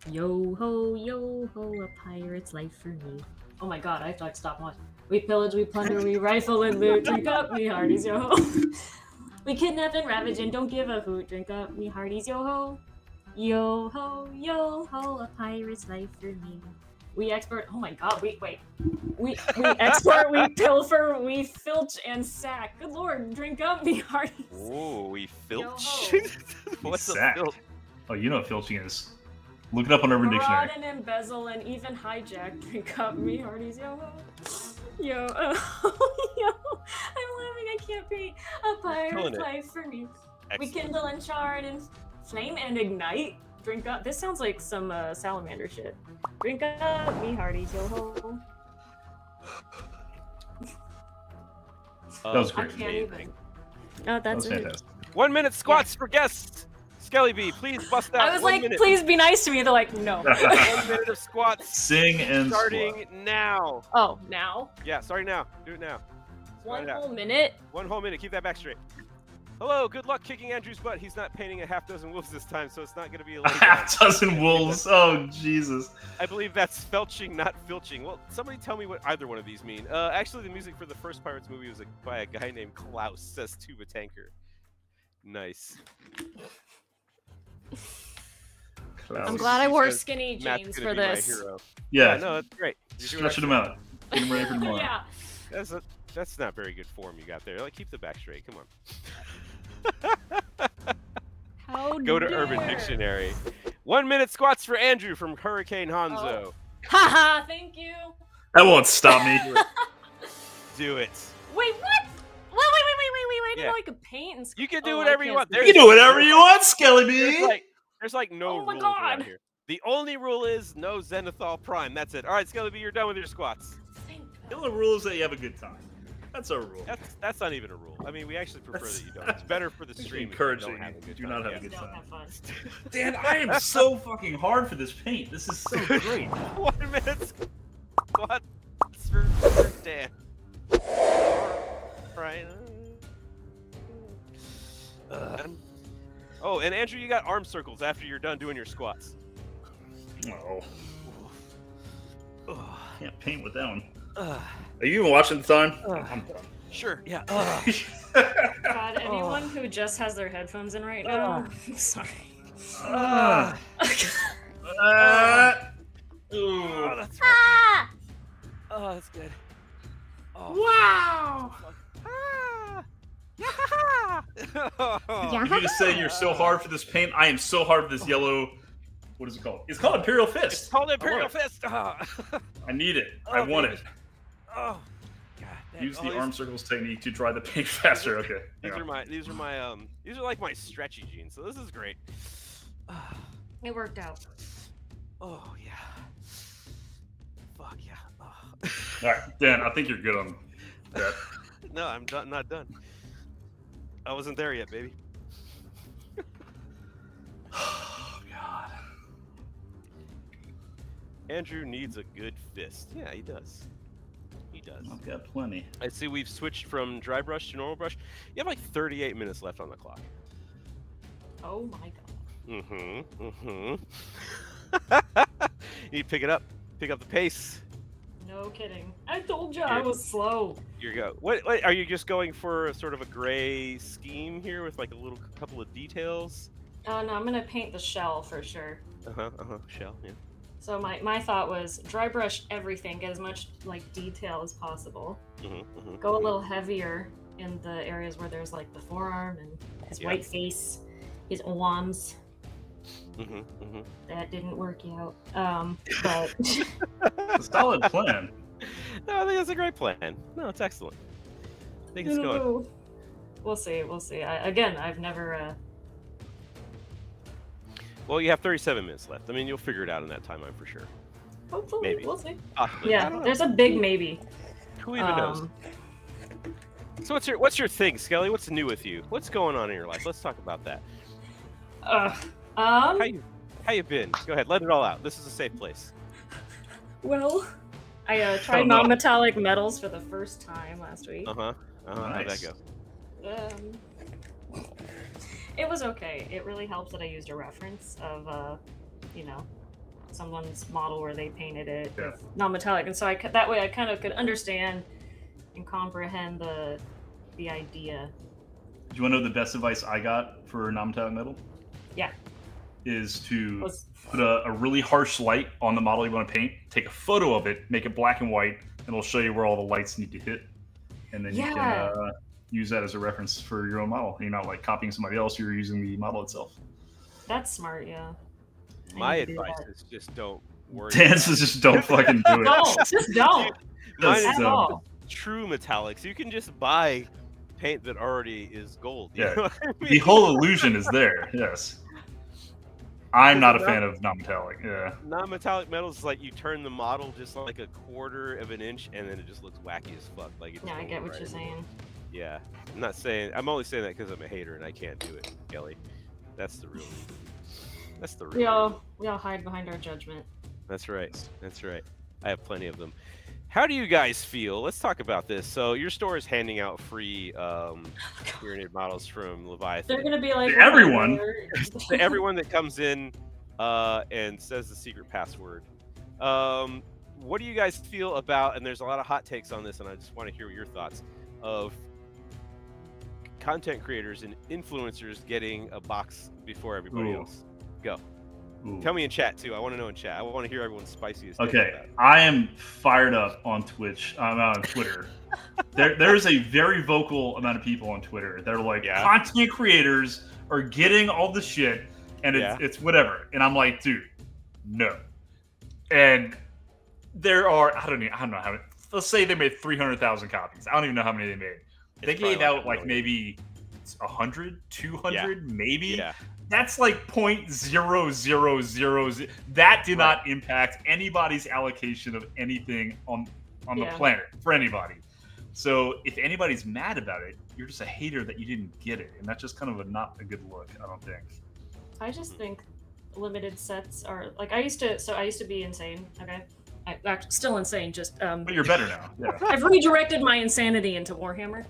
Yo ho, a pirate's life for me. Oh my god, I have to like stop watching. We pillage, we plunder, we rifle and loot. Drink up, me hearties, yo ho. We kidnap and ravage and don't give a hoot. Drink up, me hearties, yo ho. Yo ho, a pirate's life for me. We export. Oh my god, wait. We export, we pilfer, we filch and sack. Good lord, drink up, me hearties. Oh, we filch. Yo What's a Sack. filch? Oh, you know what filching is. Look it up on Urban Dictionary. Fraud and embezzle and even hijack. Drink up, me hearties, yo ho. Yo, yo. I'm laughing, I can't be. A pirate's life for me. Excellent. We kindle and chart and flame and ignite. Drink up. This sounds like some salamander shit. Drink up, me hearties, yo ho. That was I great. can't Amazing. even. Oh, That that's was it. fantastic. 1 minute squats for guests. SKELLEBEE, please bust out. I was 1 like, minute. please be nice to me. They're like, no. 1 minute of squats. Sing and Starting squat. now. Oh, now? Yeah, starting now. Do it now. One it out. whole minute? 1 whole minute. Keep that back straight. Hello, good luck kicking Andrew's butt. He's not painting a half dozen wolves this time, so it's not going to be a A lay down. half dozen wolves. Oh, Jesus. I believe that's felching, not filching. Well, somebody tell me what either one of these mean. Actually, the music for the first Pirates movie was by a guy named Klaus, says Tuba Tanker. Nice. I'm glad I wore Says skinny Matt's jeans gonna for be my this. hero. Yeah, No, that's great. You're doing stretching them out. Get them ready for tomorrow. Yeah. That's not very good form you got there. Like, keep the back straight. Come on. How Go to dare. Urban Dictionary. 1 minute squats for Andrew from Hurricane Hanzo. Haha, thank you. That won't stop me. Do it. Wait, what? Wait. I didn't know I could paint and You can do Oh, whatever I you can't want. see. You can do whatever you want, SKELLEBEE. There's like no Oh my rules around God. here. The only rule is no Zenithal Prime. That's it. All right, SKELLEBEE, you're done with your squats. The only rule is that you have a good time. That's our rule. That's not even a rule. I mean, we actually prefer that you don't. It's better for the stream. if you Encouraging don't have a good do time. not have Yeah. a good Don't time. have fun. Dan, I am so fucking hard for this paint. This is so great. 1 minute squats for Dan. Right. Oh, and Andrew, you got arm circles after you're done doing your squats. Oh, Ugh. can't paint with that one. Ugh. Are you even watching the time? I'm done. Sure. Yeah. God, anyone who just has their headphones in right now, I'm sorry. Ah. Oh, that's Ah! Oh, that's good. Oh. Wow! Ah. Did you just say you're so hard for this paint? I am so hard for this yellow. What is it called? It's called Imperial Fist. It's called Imperial I want Fist. Oh. it. I need it. I want baby. it. Oh. God. That, Use the these- arm circles technique to dry the paint faster. Okay. These hang are on. these are like my stretchy jeans. So this is great. It worked out. Oh yeah. Fuck yeah. Oh. All right, Dan. I think you're good on that. No, I'm done. Not done. I wasn't there yet, baby. Oh God. Andrew needs a good fist. Yeah, he does. He does. I've got plenty. I see we've switched from dry brush to normal brush. You have like 38 minutes left on the clock. Oh my god. You need to pick it up. Pick up the pace. No kidding. I told you I was slow. Here you go. What are you just going for a sort of a gray scheme here with like a little couple of details? No, I'm gonna paint the shell for sure. Shell, yeah. So my thought was dry brush everything, get as much like detail as possible. Go a little heavier in the areas where there's like the forearm and his white face, his arms. That didn't work out. But It's a solid plan. No, I think that's a great plan. No, it's excellent. I think it's good. We'll see. We'll see. I've never. Well, you have 37 minutes left. I mean, you'll figure it out in that time, I'm for sure. Hopefully, Maybe. we'll see. Possibly. I Yeah, don't know. there's a big maybe. Who even knows? So what's your thing, Skelly? What's new with you? What's going on in your life? Let's talk about that. How you been? Go ahead, let it all out. This is a safe place. Well, I tried non-metallic metals for the first time last week. How'd that Nice. go? It was okay. It really helps that I used a reference of, you know, someone's model where they painted it with non-metallic, and so that way I kind of could understand and comprehend the idea. Do you want to know the best advice I got for non-metallic metal? Yeah. Is to put a really harsh light on the model you want to paint, take a photo of it, make it black and white, and it'll show you where all the lights need to hit. And then you can use that as a reference for your own model. You're not like copying somebody else, you're using the model itself. That's smart, yeah. My advice is just don't worry. Dance is just don't fucking do it. Don't, just don't. Mine is true metallics. You can just buy paint that already is gold. You know what I mean? The whole illusion is there, yes. I'm not a fan of non-metallic, yeah. Non-metallic metals is like you turn the model just like a quarter of an inch and then it just looks wacky as fuck. Like it's I get what you're saying. Yeah. I'm only saying that because I'm a hater and I can't do it, Kelly. That's the real we all hide behind our judgment. That's right. That's right. I have plenty of them. How do you guys feel? Let's talk about this. So your store is handing out free Tyranid models from Leviathan. They're gonna be like everyone. Everyone that comes in and says the secret password. What do you guys feel about? And there's a lot of hot takes on this, and I just want to hear your thoughts of content creators and influencers getting a box before everybody else. Go. Tell me in chat too. I want to know in chat. I want to hear everyone's spiciest. Okay, I am fired up on Twitch. I'm on Twitter. There's a very vocal amount of people on Twitter that are like, content creators are getting all the shit, and it's whatever. And I'm like, dude, no. And there are I don't know how many. Let's say they made 300,000 copies. I don't even know how many they made. They gave out like maybe 100, 200, maybe. Yeah. That's like 0.000. That did not impact anybody's allocation of anything on the planet for anybody. So if anybody's mad about it, you're just a hater that you didn't get it, and that's just kind of not a good look. I don't think. I just think limited sets are like I used to be insane. Okay, I'm still insane. Just but you're better now. Yeah. I've redirected my insanity into Warhammer.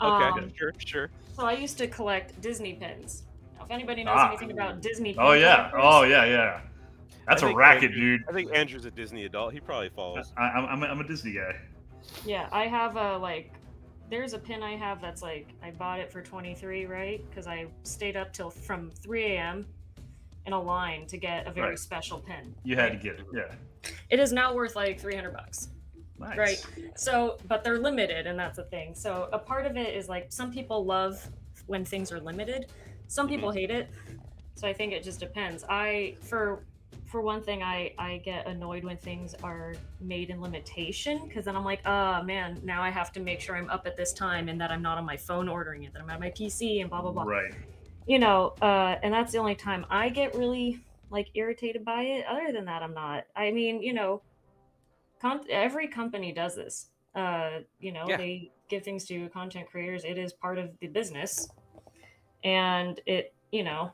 Okay, sure. So I used to collect Disney pins. If anybody knows anything about Disney pins. Oh yeah. That's a racket, dude. I think Andrew's a Disney adult. He probably follows. I'm a Disney guy. Yeah, I have there's a pin I have that's like, I bought it for 23, right? Because I stayed up till from 3 a.m. in a line to get a very special pin. You had to get it, yeah. It is now worth like $300. Nice. Right. So, but they're limited, and that's the thing. So a part of it is like some people love when things are limited. Some people hate it. So I think it just depends. For one thing, I get annoyed when things are made in limitation, because then I'm like, oh man, now I have to make sure I'm up at this time and that I'm not on my phone ordering it, that I'm at my PC and blah, blah, blah. Right. You know, and that's the only time I get really like irritated by it. Other than that, I'm not. I mean, you know, every company does this. You know, they give things to content creators. It is part of the business. And it, you know,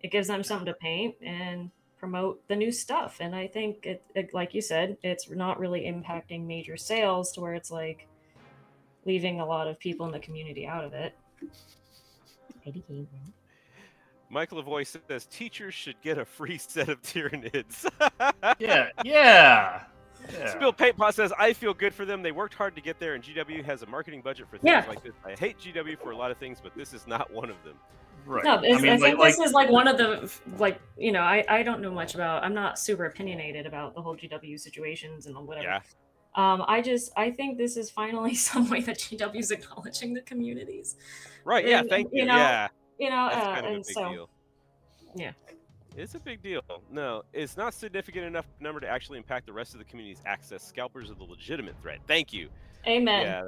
it gives them something to paint and promote the new stuff. And I think it like you said, it's not really impacting major sales to where it's like leaving a lot of people in the community out of it. Michael Lavoie says teachers should get a free set of Tyranids. Yeah. Spill Paint Pot says, I feel good for them. They worked hard to get there, and GW has a marketing budget for things like this. I hate GW for a lot of things, but this is not one of them. Right. No, I think this is like one of the, like, you know, I don't know much about, I'm not super opinionated about the whole GW situations and whatever. Yeah. I think this is finally some way that GW is acknowledging the communities. Right, yeah, thank you. That's kind of a big deal. Yeah. It's a big deal. No, it's not significant enough number to actually impact the rest of the community's access. Scalpers are the legitimate threat. Thank you. Amen.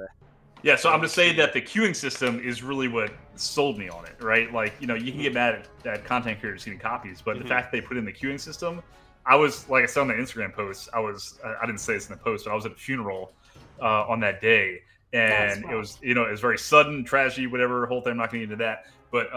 Yeah, so I'm just saying that the queuing system is really what sold me on it, right? Like, you know, you can get mad at content creators getting copies, but the fact they put in the queuing system, I was, like I said on the Instagram post, I didn't say this in the post, but I was at a funeral on that day, and it was, you know, it was very sudden, tragedy, whatever, whole thing, I'm not going to get into that, but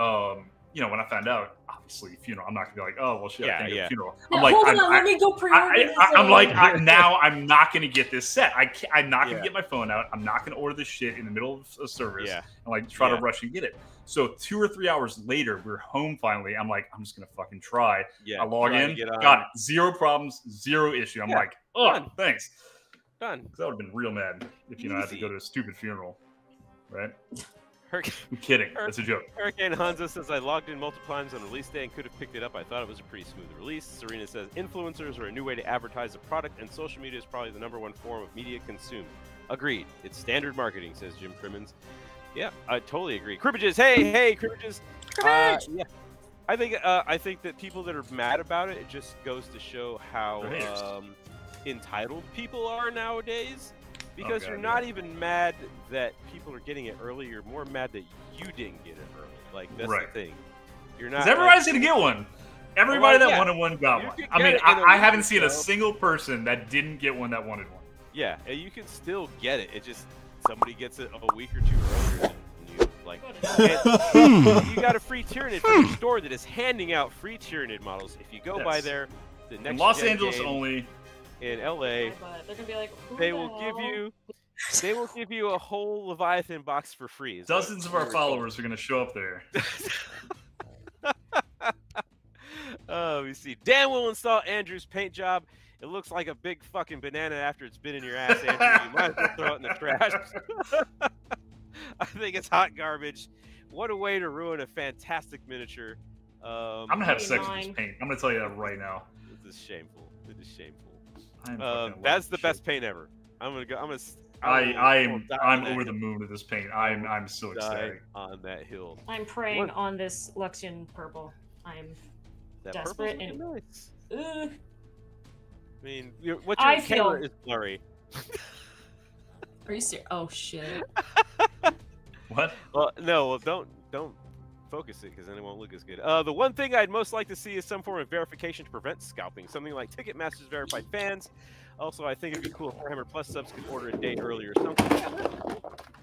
you know, when I found out, obviously, funeral, I'm not gonna be like, oh well, shit, I can't get a funeral. Now, I'm like, hold on, let me go pre-order this. I'm like, now I'm not gonna get this set. I'm not gonna get my phone out. I'm not gonna order this shit in the middle of a service and like try to rush and get it. So 2 or 3 hours later, we're home finally. I'm like, I'm just gonna fucking try. I log in, got it, 0 problems, 0 issue. I'm like, oh, thanks. Done. Because I would have been real mad if you know I had to go to a stupid funeral, right? I'm kidding. That's a joke. Hurricane Hanzo says, I logged in multiple times on release day and could have picked it up. I thought it was a pretty smooth release. Serena says, influencers are a new way to advertise a product, and social media is probably the #1 form of media consumed. Agreed. It's standard marketing, says Jim Crimmins. Yeah, I totally agree. Cribbages, hey, Cribbages. Yeah. I think that people that are mad about it, it just goes to show how entitled people are nowadays. Because you're not even mad that people are getting it early. You're more mad that you didn't get it early. Like, that's the thing. You're not. Everybody's gonna get one. Everybody that wanted one got one. I mean, I haven't seen a single person that didn't get one that wanted one. Yeah, and you can still get it. It just somebody gets it a week or 2 earlier than you. Like, you got a free Tyranid from the store that is handing out free Tyranid models. If you go by there, the next in Los Angeles only. In LA, they're gonna be like, they will give you a whole Leviathan box for free. Dozens of our followers are gonna show up there. Oh, we see. Dan will install Andrew's paint job. It looks like a big fucking banana after it's been in your ass, Andrew. You might as well throw it in the trash. I think it's hot garbage. What a way to ruin a fantastic miniature. I'm gonna have sex with this paint. I'm gonna tell you that right now. This is shameful. It is shameful. That's the best paint ever. I'm over the moon with this paint. I'm so excited on that hill. I'm preying on this Luxion purple. I'm desperate and nice. I mean, what your camera is blurry. Are you serious? Oh shit. What? Well, no. Well, don't focus it because then it won't look as good. The one thing I'd most like to see is some form of verification to prevent scalping. Something like Ticketmaster's verified fans. Also, I think it'd be cool if Warhammer Plus subs could order a day early or something.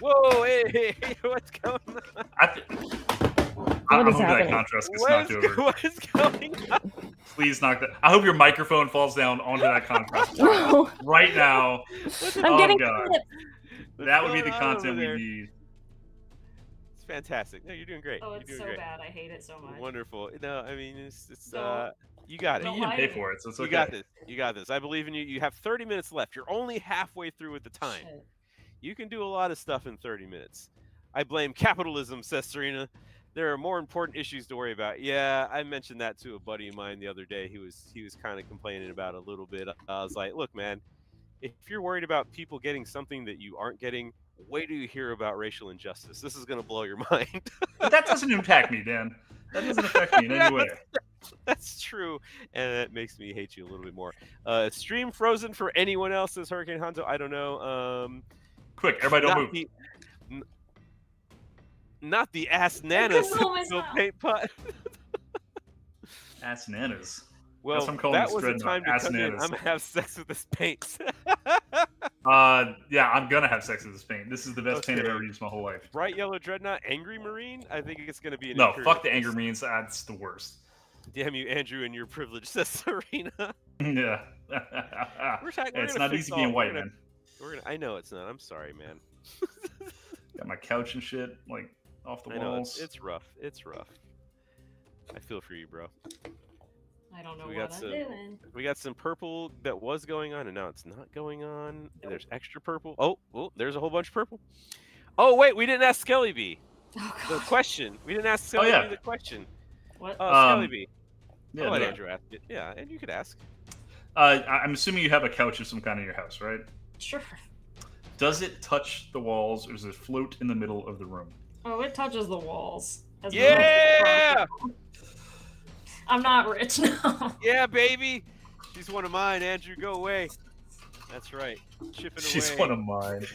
Whoa, hey, what's going on? I'm hoping that contrast gets knocked over. What is going on? Please knock that. I hope your microphone falls down onto that contrast right now. I'm getting God. That would be the content we need. It's fantastic. No, you're doing great. Oh, it's so bad. I hate it so much. Wonderful. No, I mean, it's you got it. You didn't pay for it, so it's okay. You got this. You got this. I believe in you. You have 30 minutes left. You're only halfway through with the time. Shit. You can do a lot of stuff in 30 minutes. I blame capitalism, says Serena. There are more important issues to worry about. Yeah, I mentioned that to a buddy of mine the other day. He was kind of complaining about it a little bit. I was like, look, man, if you're worried about people getting something that you aren't getting, wait till you hear about racial injustice. This is going to blow your mind. But that doesn't impact me, Dan. That doesn't affect me in any way. That's true, and that makes me hate you a little bit more. Stream frozen for anyone else, says Hurricane Hanzo. I don't know. Quick, everybody don't move. Not the ass nanas paint pot. Ass nanas. Well, that's what I'm calling that this was the time to ass come in. nanas. I'm gonna have sex with this paint. Yeah, I'm gonna have sex with this paint. This is the best paint I've ever used my whole life. Bright yellow dreadnought, angry marine. I think it's gonna be an no. Fuck the angry marines. That's the worst. Damn you, Andrew, and your privilege, says Serena. Yeah. It's not easy being white, man. I know it's not. I'm sorry, man. Got my couch and shit like off the walls. It's rough. It's rough. I feel for you, bro. I don't know what I'm doing. We got some purple that was going on, and now it's not going on. Nope. There's extra purple. Oh, there's a whole bunch of purple. Oh, wait, we didn't ask SKELLEBEE the question. We didn't ask SKELLEBEE the question. What? SKELLEBEE. Yeah, I'll let Andrew ask it. Yeah, and you could ask. I'm assuming you have a couch of some kind in your house, right? Sure. Does it touch the walls, or does it float in the middle of the room? Oh, it touches the walls. Yeah! I'm not rich now. Yeah, baby. She's one of mine, Andrew. Go away. That's right. Chipping away. She's one of mine.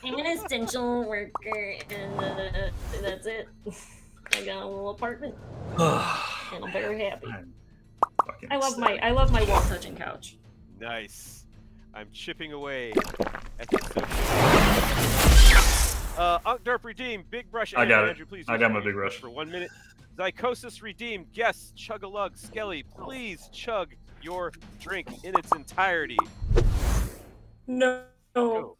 I'm an essential worker, and that's it. I got a little apartment, and I'm very happy. I love my wall touching couch. Nice. I'm chipping away at the Unk Derp Redeem, big brush. I got Andrew, it. please I got my big brush for 1 minute. Zycosis redeemed. Guess Chug-a-Lug. Skelly, please chug your drink in its entirety. No. Go.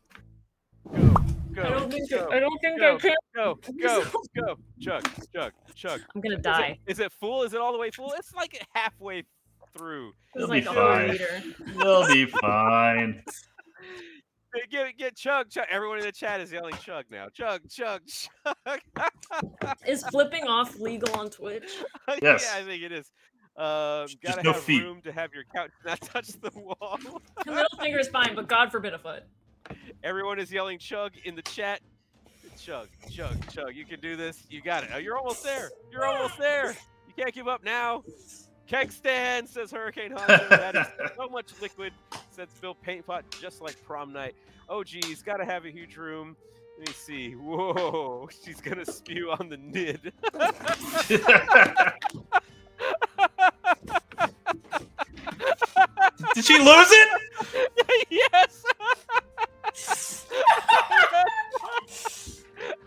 Go. I don't think go, I don't think go, I can. go. Chug. I'm gonna die. Is it full? Is it all the way full? It's like halfway through. This is It'll be like a whole fine. liter. We'll be fine. Get chug. Everyone in the chat is yelling chug now. Chug. Is flipping off legal on Twitch? Yes. Yeah, I think it is. Gotta no have feet. room to have your couch not touch the wall. The middle finger is fine, but God forbid a foot. Everyone is yelling chug in the chat. Chug. You can do this. You got it. Oh, you're almost there. You can't give up now. Keg stand, says Hurricane Honzo. That is so much liquid, says Bill Paintpot, just like prom night. Oh, geez, gotta have a huge room. Let me see. Whoa, she's gonna spew on the nid. Did she lose it? Yes.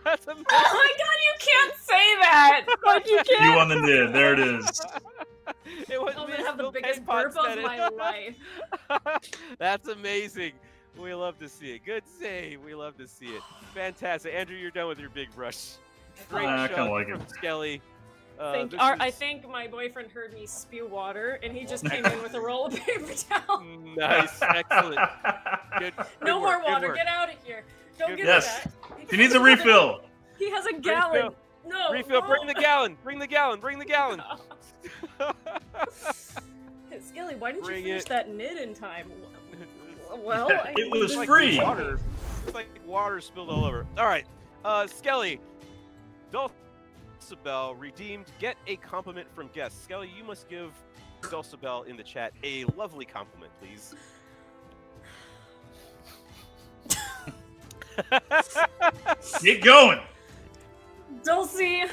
That's amazing. Oh my God, you can't say that. But you can't. You on the nid. There it is. It was I'm Miss gonna have the Bill biggest Paintpot burp of said it. my life. That's amazing. We love to see it. Good save. We love to see it. Fantastic. Andrew, you're done with your big brush. Great I kinda shot like from it. Skelly. I think my boyfriend heard me spew water, and he just came in with a roll of paper towel. Nice. Excellent. Good. No good more work, good water. work. Get out of here. Don't Good give Yes. me that. He needs a refill. He has a gallon. No. Refill. no. Bring the gallon. Bring the gallon. Hey, Skelly, why didn't Bring you finish it. that knit in time? Well, It was Like free. Water. It's like water spilled all over. All right. Skelly. Dulcibel redeemed. Get a compliment from guests. Skelly, you must give Dulcibel in the chat a lovely compliment, please. Get going. Dulcie,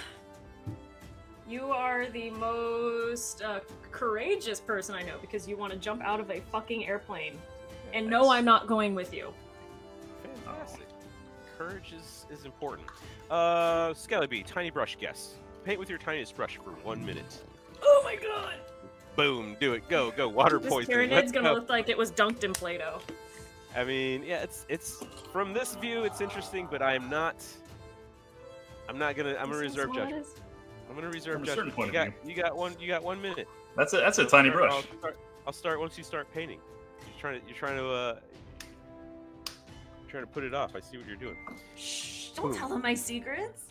you are the most courageous person I know because you want to jump out of a fucking airplane. And no, I'm not going with you. Fantastic. Courage is important. SKELLEBEE, tiny brush guess. Paint with your tiniest brush for 1 minute. Oh my God! Boom, do it. Go. Water This poisoning. pyramid's Let's gonna go. look like it was dunked in Play-Doh. I mean, yeah, it's from this view, it's interesting, but I'm gonna reserve judgment. I'm gonna reserve From a certain judgment. point of You got 1 minute. That's a tiny brush. I'll start once you start painting. You're trying to put it off. I see what you're doing. Shh! Don't tell them my secrets.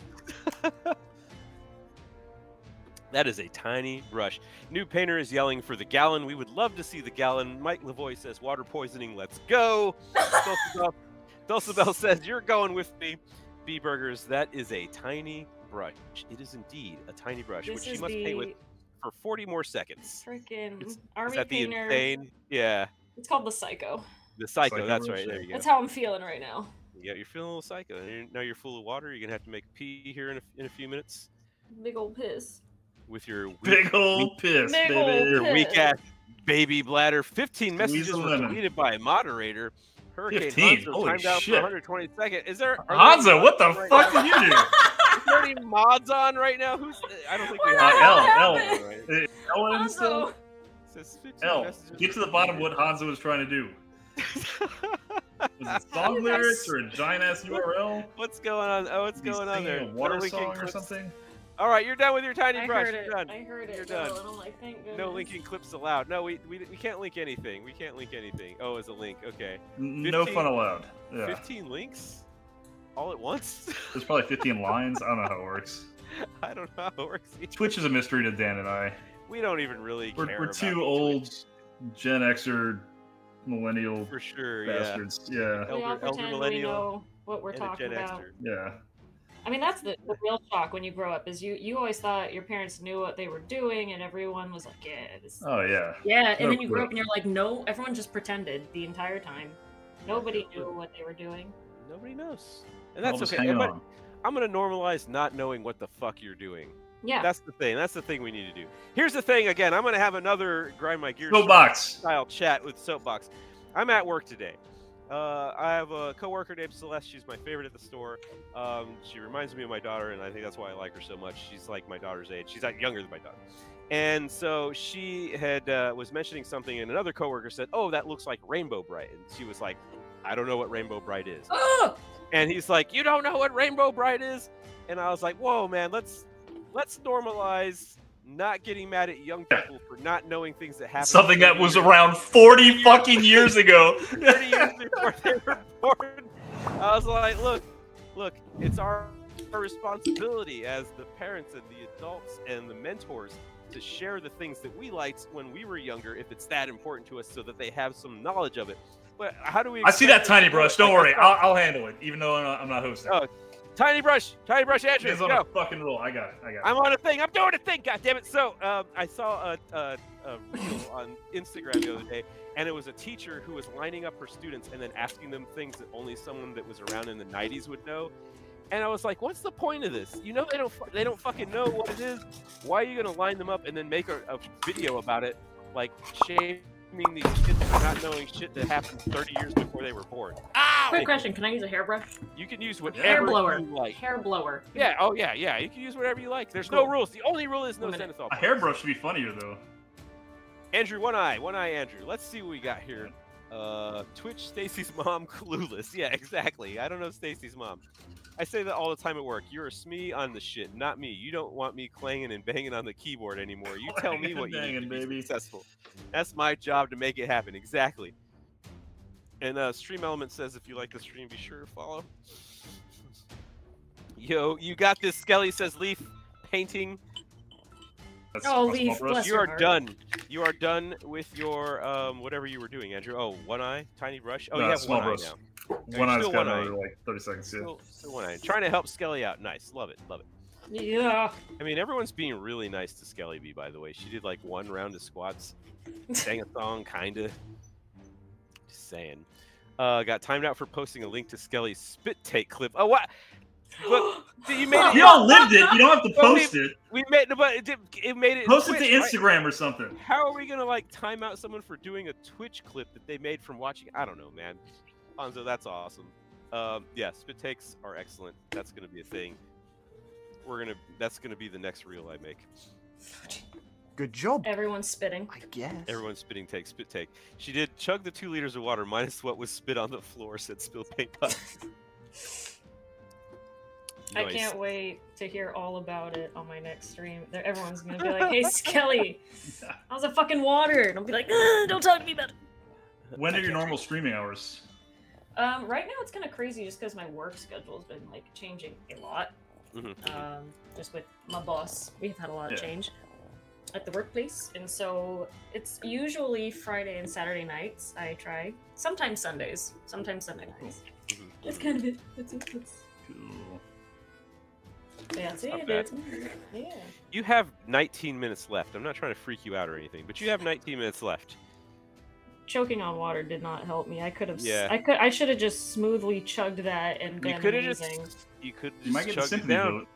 That is a tiny brush. New painter is yelling for the gallon. We would love to see the gallon. Mike Lavoie says water poisoning. Let's go. Dulcibel says you're going with me. B Burgers. That is a tiny brush. It is indeed a tiny brush, which she must paint with for 40 more seconds. Freaking Is army that the painter. insane? Yeah, It's called the Psycho. the psycho. Psycho That's brush, right. There yeah. you go. That's how I'm feeling right now. Yeah, you're feeling a little psycho. Now you're full of water. You're gonna have to make pee here in a few minutes Big old piss. with your Big old piss, Big baby. ol' your piss. weak ass baby bladder. 15 messages a were lemon. deleted by a moderator. Hurricane 15? Hanzo Holy timed out for shit. 120 seconds. Is there Hanzo, what the right fuck now? did you do? Is there any mods on right now? I don't think we What have the hell L. happened? Right. Ellen still? Also, It says 15 L. messages Get to the were bottom of deleted. what Hanzo was trying to do. Was it song lyrics or a giant ass URL? What's going on? Oh, what's He's going on singing there? a water No linking song or clips. something? All right, you're done with your tiny I brush. heard You're it. done. I heard it. You're Bill, done. and I'm like, thank goodness. No linking clips allowed. No, we can't link anything. We can't link anything. Oh, as a link. Okay. No 15 fun allowed. Yeah. 15 links? All at once? There's probably 15 lines. I don't know how it works. I don't know how it works. either. Twitch is a mystery to Dan and I. We don't even really care. We're about two the old Twitch, Gen Xer millennial for sure. Yeah. bastards. Yeah. We all elder pretend we millennial know what we're and a talking Gen about. Xer. Yeah. I mean, that's the real shock when you grow up is you always thought your parents knew what they were doing and everyone was like, yeah, this... Oh yeah. Yeah, and No then you grow clue. up and you're like, no, everyone just pretended the entire time. Nobody knew what they were doing. Nobody knows. And All that's just okay. hanging But on. I'm gonna normalize not knowing what the fuck you're doing. Yeah. That's the thing. That's the thing we need to do. Here's the thing. Again, I'm gonna have another grind my gears Soapbox. style chat with Soapbox. I'm at work today. I have a coworker named Celeste. She's my favorite at the store. She reminds me of my daughter, and I think that's why I like her so much. She's like my daughter's age. She's like younger than my daughter. And so she had was mentioning something, and another coworker said, "Oh, that looks like Rainbow Bright." And she was like, "I don't know what Rainbow Bright is." Oh! And he's like, "You don't know what Rainbow Bright is?" And I was like, "Whoa, man, let's normalize not getting mad at young people for not knowing things that happen." Something that was around 40 fucking years ago. 30 years before they were born. I was like, look, it's our responsibility as the parents and the adults and the mentors to share the things that we liked when we were younger, if it's that important to us, so that they have some knowledge of it. But how do we? I see that tiny brush. Don't worry, I'll handle it, even though I'm not hosting. Oh, tiny brush, Andrew. It's on a fucking roll. I got it. I'm on a thing. I'm doing a thing. God damn it! So I saw a reel on Instagram the other day, and it was a teacher who was lining up her students and then asking them things that only someone that was around in the '90s would know. And I was like, what's the point of this? You know, they don't fucking know what it is. Why are you gonna line them up and then make a video about it, like shaming these kids for not knowing shit that happened 30 years before they were born? Ow! Quick question: can I use a hairbrush? You can use whatever hair blower. you like. Hair blower. Yeah. Oh yeah. You can use whatever you like. There's no rules. The only rule is no Zenithal. A hairbrush would be funnier though. Andrew, one eye, Andrew. Let's see what we got here. Twitch, Stacy's mom, clueless. Yeah, exactly. I don't know Stacy's mom. I say that all the time at work. You're a SME on the shit, not me. You don't want me clanging and banging on the keyboard anymore. You tell me what you need to be successful. That's my job to make it happen. Exactly. And Stream Element says, if you like the stream, be sure to follow. Yo, you got this. Skelly says, Leaf painting. That's Leaf, bless you your are heart. done. You are done with your whatever you were doing, Andrew. Oh, one eye, tiny brush. Oh, you have small one brush. eye now. One eye's still got one eye. another like 30 seconds. Yeah. Still one eye. Trying to help Skelly out. Nice. Love it. Yeah. I mean, everyone's being really nice to SKELLEBEE, by the way. She did like one round of squats, sang a song, kinda. Just saying. Got timed out for posting a link to Skelly's spit take clip. Oh, what? But you made it. You all lived it. You don't have to post it. We made, but it made it. Post Twitch, it to Instagram or something. How are we gonna like time out someone for doing a Twitch clip that they made from watching? I don't know, man. Hanzo, that's awesome. Yeah, spit takes are excellent. That's gonna be a thing. That's gonna be the next reel I make. Good job. Everyone's spitting. I guess. Everyone's spitting take, spit take. She did chug the 2 liters of water minus what was spit on the floor, said Spill Paint Pot. Nice. I can't wait to hear all about it on my next stream. Everyone's gonna be like, "Hey, Skelly, how's the fucking water?" And I'll be like, "Don't talk to me about it." When are your normal streaming hours? Right now it's kind of crazy just because my work schedule has been like changing a lot. Just with my boss, we've had a lot of change at the workplace, and so it's usually Friday and Saturday nights. I try, sometimes Sundays, sometimes Sunday nights. That's kind of it. That's cool. That's it. Yeah. You have 19 minutes left. I'm not trying to freak you out or anything, but you have 19 minutes left. Choking on water did not help me. I could have. Yeah. I should have just smoothly chugged that and been amazing. You could You might just get the chug it sympathy down. vote.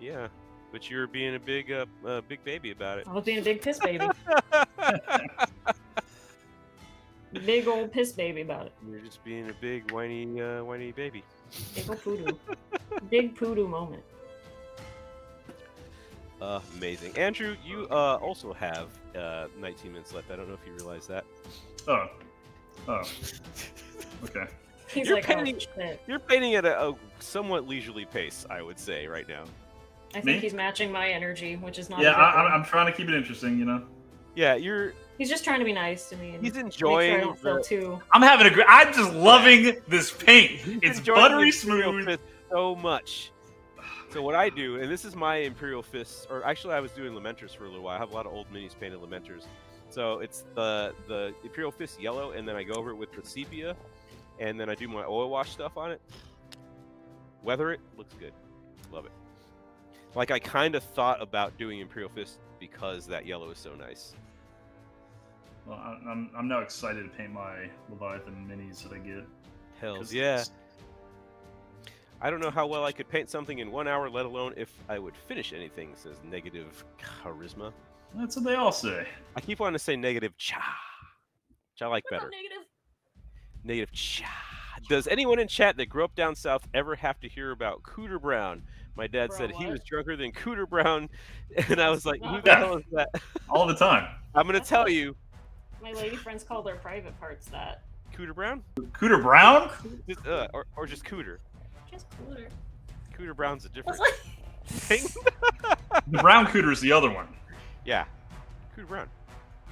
Yeah, but you're being a big baby about it. I was being a big piss baby. Big old piss baby about it. You're just being a big whiny baby. Big old poodoo. Big poodoo moment. Amazing. Andrew, you also have 19 minutes left. I don't know if you realize that. Oh. Okay. He's You're like, painting, oh, shit. You're painting at a somewhat leisurely pace, I would say, right now. I think he's matching my energy, which is not. Yeah, I'm trying to keep it interesting, you know. Yeah, He's just trying to be nice to me. And he's enjoying. make sure I don't feel too. I'm having I'm just loving this paint. It's buttery smooth. So much. So what I do, and this is my Imperial Fists, or actually I was doing Lamenters for a little while. I have a lot of old minis painted Lamenters. So it's the Imperial Fist yellow, and then I go over it with the sepia, and then I do my oil wash stuff on it. Weather it, looks good. Love it. Like I kind of thought about doing Imperial Fist because that yellow is so nice. Well, I'm now excited to paint my Leviathan minis that I get. Hells yeah. I don't know how well I could paint something in 1 hour, let alone if I would finish anything, says Negative Charisma. That's what they all say. I keep wanting to say Negative Cha, which I like better. Negative? Negative Cha. Does anyone in chat that grew up down south ever have to hear about Cooter Brown? My dad Bro, said he what? was drunker than Cooter Brown, and I was like, who not the hell is that? All the time. I'm gonna That's tell what- you, My lady friends call their private parts that. Cooter Brown, Cooter Brown? just, or just Cooter. Just cooler. Cooter Brown's a different That's thing. The brown cooter is the other one. Yeah, Cooter Brown.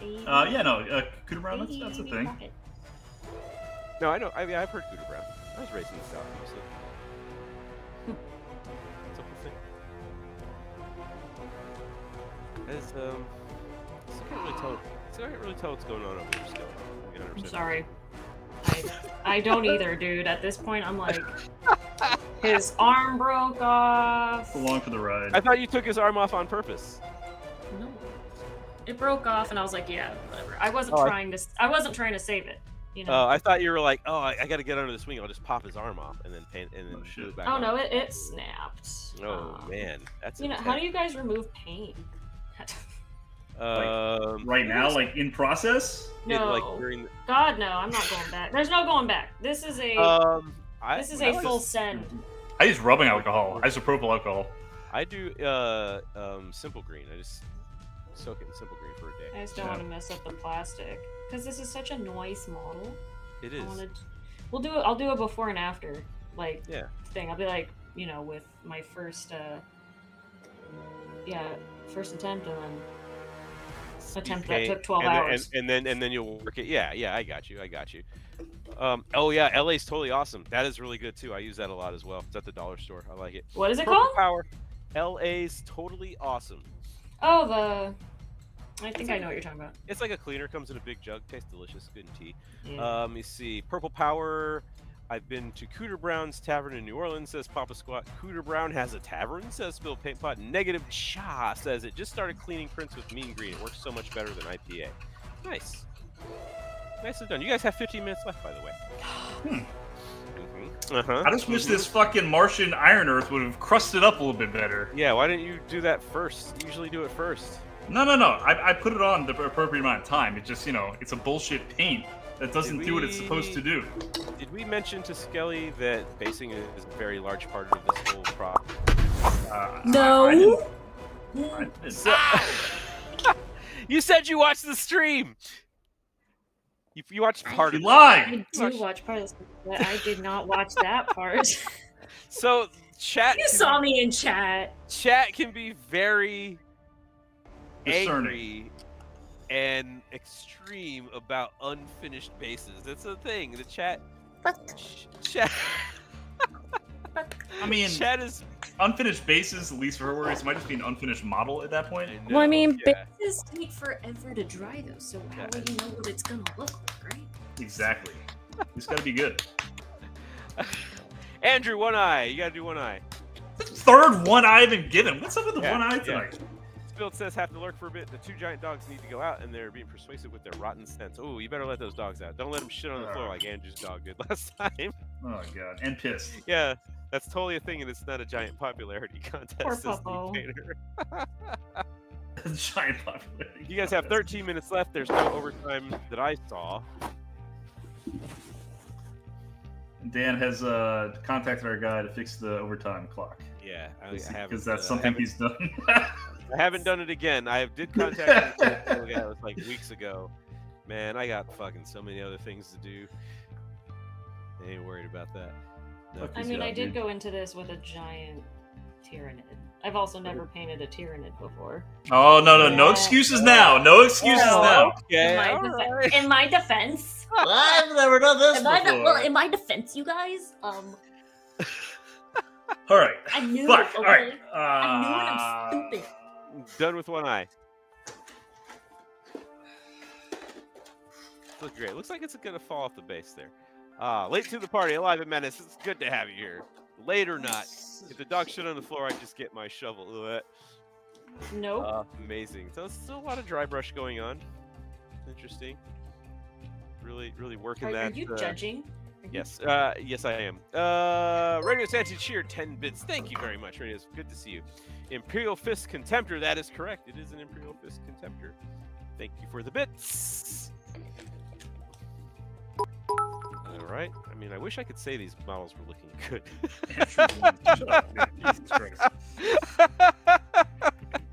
like... Yeah, no, Cooter Brown, that's a thing. Pocket. No, I know. I mean, I've heard Cooter Brown. I was raised in the south, mostly. What's up with thing? I can't really tell what's going on over here still. I'm sorry. I don't either, dude. At this point, I'm like, his arm broke off. Along for the ride. I thought you took his arm off on purpose. No, it broke off, and I was like, yeah, whatever. I wasn't Oh, trying to save it. You know. Oh, I thought you were like, oh, I got to get under the swing. I'll just pop his arm off and then paint and then Oh, shit. glue it back Oh on. no, it snapped. Oh man, that's You know, how do you guys remove paint? Right now, like in process? No. like during the, God, no, I'm not going back. There's no going back. This is a this is a full send. I use rubbing alcohol. I use isopropyl alcohol. I do simple green. I just soak it in simple green for a day. I just don't want to mess up the plastic because this is such a nice model. It is. We'll do it. I'll do a before and after like Yeah. thing. I'll be like, you know, with my first first attempt and then attempt that took 12 hours. And then you'll work it. Yeah, I got you. Oh yeah, LA's totally awesome. That is really good too. I use that a lot as well. It's at the dollar store. I like it. What is it Purple called? Power. LA's totally awesome. Oh, I think I know what you're talking about. It's like a cleaner, comes in a big jug, tastes delicious, good in tea. Yeah. Let me see. Purple Power. I've been to Cooter Brown's Tavern in New Orleans, says Papa Squat. Cooter Brown has a tavern, says Phil Paintpot. Negative Cha says it just started cleaning prints with Mean Green. It works so much better than IPA. Nice. Nicely done. You guys have 15 minutes left, by the way. I just wish this fucking Martian Iron Earth would have crusted up a little bit better. Yeah, why didn't you do that first? You usually do it first. No. I put it on the appropriate amount of time. It just, it's a bullshit paint that doesn't do what it's supposed to do. Did we mention to Skelly that basing is a very large part of this whole prop? No. I didn't. So, you said you watched the stream. You watched part of it. You lied. I do watch part of this, but I did not watch that part. So chat. You saw me in chat. Chat can be very Discerning. angry and extreme about unfinished bases. That's the thing. The chat. Chat. I mean, chat is unfinished bases, at least for her words, might just be an unfinished model at that point. Well, I mean, yeah. bases take forever to dry, though, so how will you know what it's gonna look like, right? Exactly. It's got to be good. Andrew, one eye. You gotta do one eye. Third one I've been given. What's up with the Yeah, one eye yeah. tonight? Spilt says have to lurk for a bit. The two giant dogs need to go out, and they're being persuasive with their rotten scents. Oh, you better let those dogs out. Don't let them shit on the floor like Andrew's dog did last time. Oh god, and pissed. Yeah, that's totally a thing, and it's not a giant popularity contest. Poor says the Puppo. painter. Giant popularity. You guys have 13 minutes left. There's no overtime that I saw. Dan has contacted our guy to fix the overtime clock. Yeah, I haven't. Because that's something he's done. I haven't done it again. I did contact him. It was like weeks ago. Man, I got fucking so many other things to do. I ain't worried about that. No. I mean, I did go into this with a giant Tyranid. I've also never painted a Tyranid before. Oh no excuses now. No excuses now. Okay, In my defense, I've never done this before. in my defense, you guys, All right. I knew Fuck. it. All right. Okay? I knew it. I'm stupid. Done with one eye. Looks great. Looks like it's gonna fall off the base there. Late to the party, alive and menace. It's good to have you here. Late or not, if the dog shit on the floor, I just get my shovel. Nope. Amazing. So there's still a lot of dry brush going on. Interesting. Really working that. Are you judging? Yes. Yes, I am. Radio Santi Cheer, 10 bits. Thank you very much, Radio. It's good to see you. Imperial Fist Contemptor. That is correct. It is an Imperial Fist Contemptor. Thank you for the bits. All right? I mean, I wish I could say these models were looking good. Shut up, man. Jesus Christ.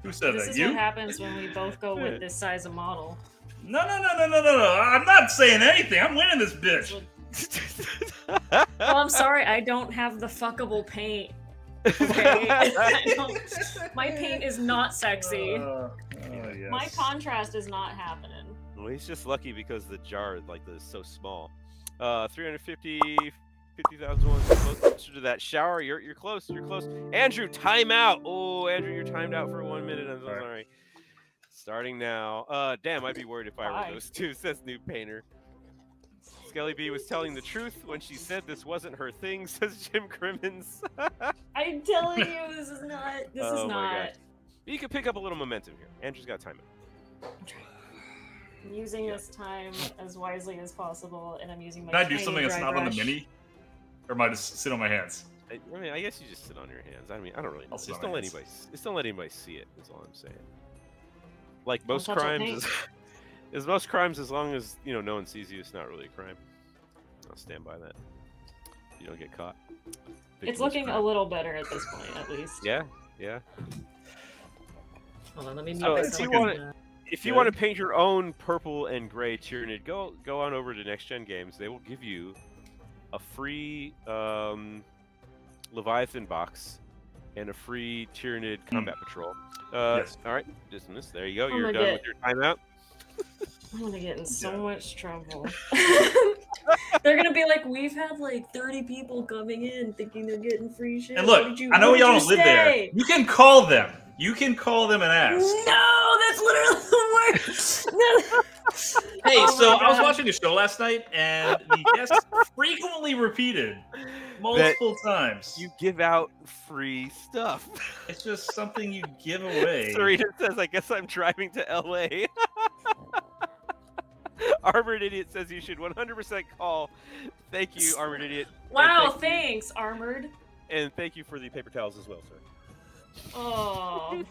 Who said This that? is You? what happens when we both go with this size of model. No. I'm not saying anything. I'm winning this bitch. Well, I'm sorry, I don't have the fuckable paint. Okay? My paint is not sexy. Yes. My contrast is not happening. Well, he's just lucky because the jar is so small. 350, 50,000 ones closer to that shower. You're close. You're close. Andrew, timeout. Oh, Andrew, you're timed out for 1 minute. I'm so sorry. Starting now. Damn, I'd be worried if I were those two. Says New Painter. SKELLEBEE was telling the truth when she said this wasn't her thing. Says Jim Crimmins. I'm telling you, this is not. This is my not. God. You can pick up a little momentum here. Andrew's got time. I'm using this time as wisely as possible, and I'm using my. Can I do tiny something that's dry not on the brush. mini? Or am I just sit on my hands? I mean, I guess you just sit on your hands. I mean, I don't really know. I'll sit Just on don't my let hands. anybody. Just don't let anybody see it. Is all I'm saying. Like Don't most touch our crimes, paint. is most crimes, as long as no one sees you, it's not really a crime. I'll stand by that. You don't get caught. It's looking a little better at this point, at least. Yeah, yeah. Hold on, let me So mute if you myself. want If you want to paint your own purple and gray Tyranid, go on over to Next Gen Games. They will give you a free Leviathan box and a free Tyranid Combat Patrol. Yes. All right, dismiss. There you go. I'm You're gonna done with your timeout. I'm gonna get in so much trouble. They're gonna be like, we've had like 30 people coming in thinking they're getting free shit. And look, I know y'all don't live there. You can call them. You can call them and ask. No, that's literally the worst. No. Hey, Oh so my I was God. watching the show last night, and the guest frequently repeated multiple times. You give out free stuff. It's just something you give away. Serena says, I guess I'm driving to LA. Armored Idiot says you should 100% call. Thank you, Armored Idiot. Wow, And thanks, Armored. and thank you for the paper towels as well, sir. Oh.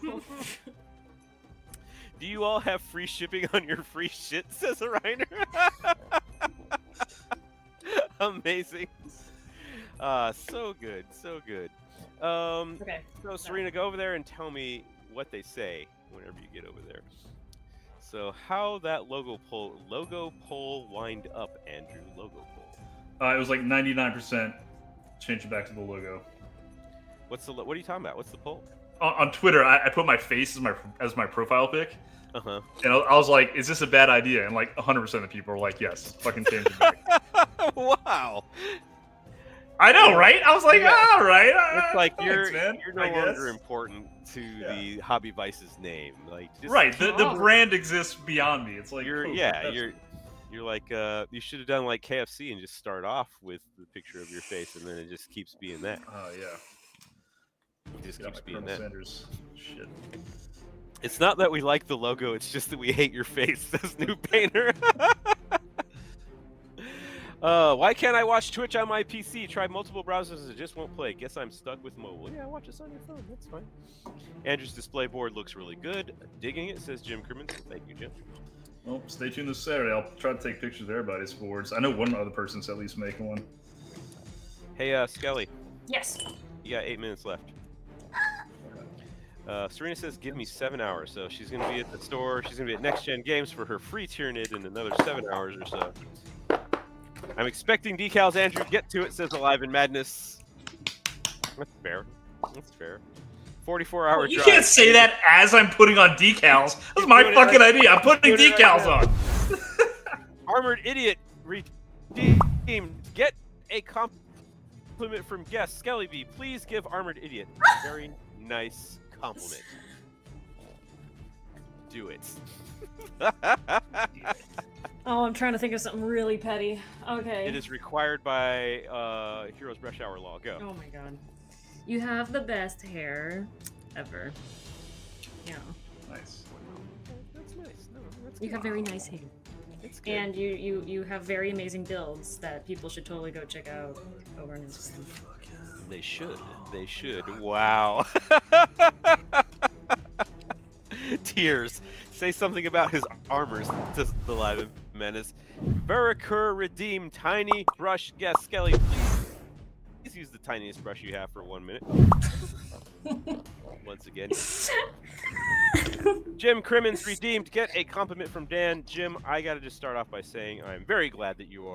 Do you all have free shipping on your free shit, says a Reiner? Amazing. So good, so good. Okay. So Serena, go over there and tell me what they say whenever you get over there. So how that logo poll wind up, Andrew? Logo poll. It was like 99%. Change it back to the logo. What are you talking about? What's the poll? On Twitter, I put my face as my profile pic. Uh-huh. And I was like, is this a bad idea? And like 100% of the people were like, yes, fucking change it back. Wow. I know, right? I was like, all right. It's like thanks, you're no I longer guess. important to the Hobby Vice's name. Like just, Right, the brand exists beyond me. It's like you're like you should have done like KFC and just start off with the picture of your face, and then it just keeps being that. Oh yeah. It just Got keeps my being Colonel that. Sanders shit. It's not that we like the logo; it's just that we hate your face. Says New Painter. Why can't I watch Twitch on my PC? Tried multiple browsers and it just won't play. Guess I'm stuck with mobile. Yeah, watch us on your phone. That's fine. Andrew's display board looks really good. Digging it, says Jim Crimmins. Thank you, Jim. Well, stay tuned this Saturday. I'll try to take pictures of everybody's boards. I know one other person's at least making one. Hey, Skelly. Yes. You got 8 minutes left. Serena says, give me 7 hours. So she's going to be at the store. She's going to be at Next Gen Games for her free Tyranid in another 7 hours or so. I'm expecting decals, Andrew. Get to it, says Alive in Madness. That's fair. That's fair. 44-hour drive. You can't say that as I'm putting on decals. That's my fucking idea. I'm putting decals on. Armored Idiot redeemed. Get a compliment from guest SKELLEBEE. Please give Armored Idiot a very nice compliment. Do it. Oh, I'm trying to think of something really petty. Okay. It is required by Heroes Rush Hour law. Go. Oh my god. You have the best hair ever. Yeah. Nice. That's nice. No, that's You have very nice hair. It's good. And you have very amazing builds that people should totally go check out over on Instagram. They should. They should. Wow. Tears. Say something about his armors. Says the Live Menace. Veracur Redeemed Tiny Brush Guest Skelly. Please use the tiniest brush you have for 1 minute. Once again. Jim Crimmins Redeemed. Get a compliment from Dan. Jim, I gotta just start off by saying I'm very glad that you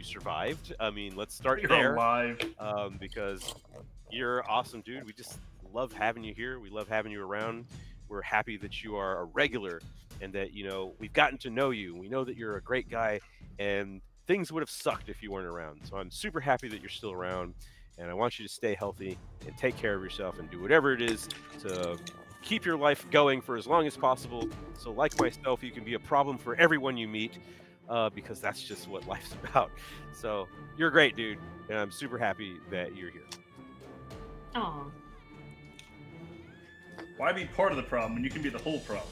survived. I mean, let's start there. Alive. Because you're awesome, dude. We just love having you here. We love having you around. We're happy that you are a regular and that, you know, we've gotten to know you. We know that you're a great guy and things would have sucked if you weren't around. So I'm super happy that you're still around, and I want you to stay healthy and take care of yourself and do whatever it is to keep your life going for as long as possible. So like myself, you can be a problem for everyone you meet, because that's just what life's about. So you're great, dude, and I'm super happy that you're here. Aw. Why be part of the problem when you can be the whole problem?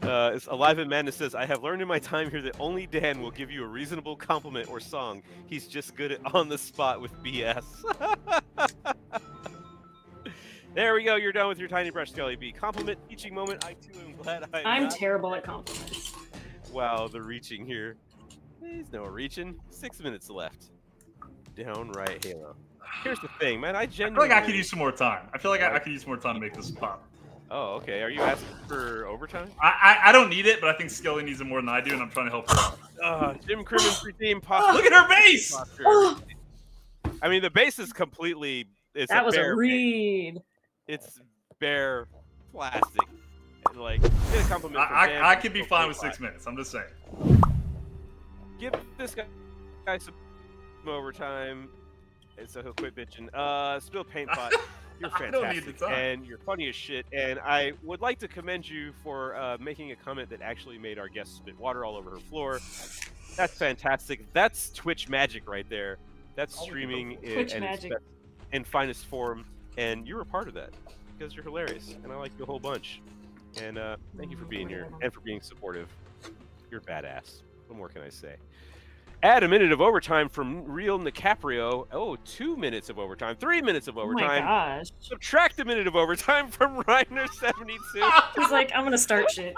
It's Alive in Madness says, I have learned in my time here that only Dan will give you a reasonable compliment or song. He's just good at on the spot with BS. There we go. You're done with your tiny brush, SKELLEBEE. Compliment teaching moment. I too am glad I'm terrible at compliments. Wow, the reaching here. There's no reaching. 6 minutes left. Downright Halo. Here's the thing, man. I feel like I could use some more time. I feel like I could use more time to make this pop. Oh, okay. Are you asking for overtime? I don't need it, but I think Skelly needs it more than I do, and I'm trying to help her. Jim Crimmins Redeemed posture. Look at her base! I mean, the base is completely... That was a read. It's bare plastic. And, like, get a compliment from Dan. I could be fine with 6 minutes. I'm just saying. Give this guy some overtime, so he'll quit bitching. Spill paint pot. You're fantastic, and you're funny as shit. And I would like to commend you for making a comment that actually made our guest spit water all over her floor. That's fantastic. That's Twitch magic right there. That's streaming in finest form, and you're a part of that because you're hilarious, and I like you a whole bunch. And thank you for being here and for being supportive. You're badass. What more can I say? Add a minute of overtime from Real Nicaprio. Oh, 2 minutes of overtime. 3 minutes of overtime. Oh my gosh. Subtract a minute of overtime from Reiner72. He's like, I'm gonna start shit.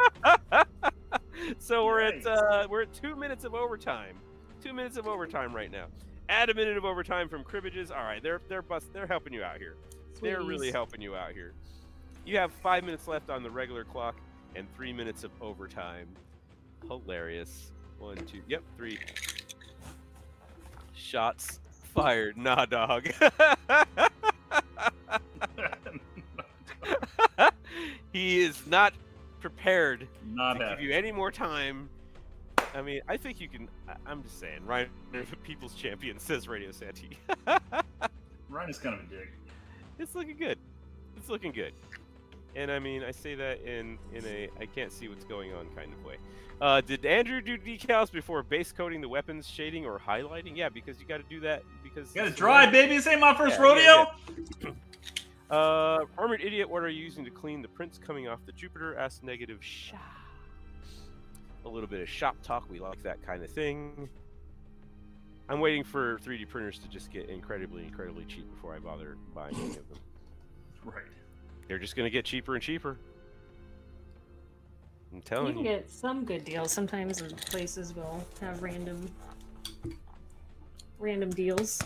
So we're at 2 minutes of overtime. 2 minutes of overtime right now. Add a minute of overtime from Cribbages. All right, they're helping you out here. Please. They're really helping you out here. You have 5 minutes left on the regular clock and 3 minutes of overtime. Hilarious. 1, 2, yep, 3. Shots fired. Nah, dog. He is not prepared to give you any more time. I mean, I think you can. I'm just saying, Ryan, the people's champion, says Radio Santee. Ryan is kind of a dick. It's looking good. It's looking good. And I mean, I say that in a I can't see what's going on kind of way. Did Andrew do decals before base coating the weapons, shading, or highlighting? Yeah, because you got to do that because you got to dry, baby. This ain't my first rodeo. Yeah. Armored Idiot, what are you using to clean the prints coming off the Jupiter? Ask negative shop. A little bit of shop talk. We like that kind of thing. I'm waiting for 3D printers to just get incredibly cheap before I bother buying any of them. Right. They're just going to get cheaper and cheaper. I'm telling you. You can get some good deals. Sometimes places will have random deals.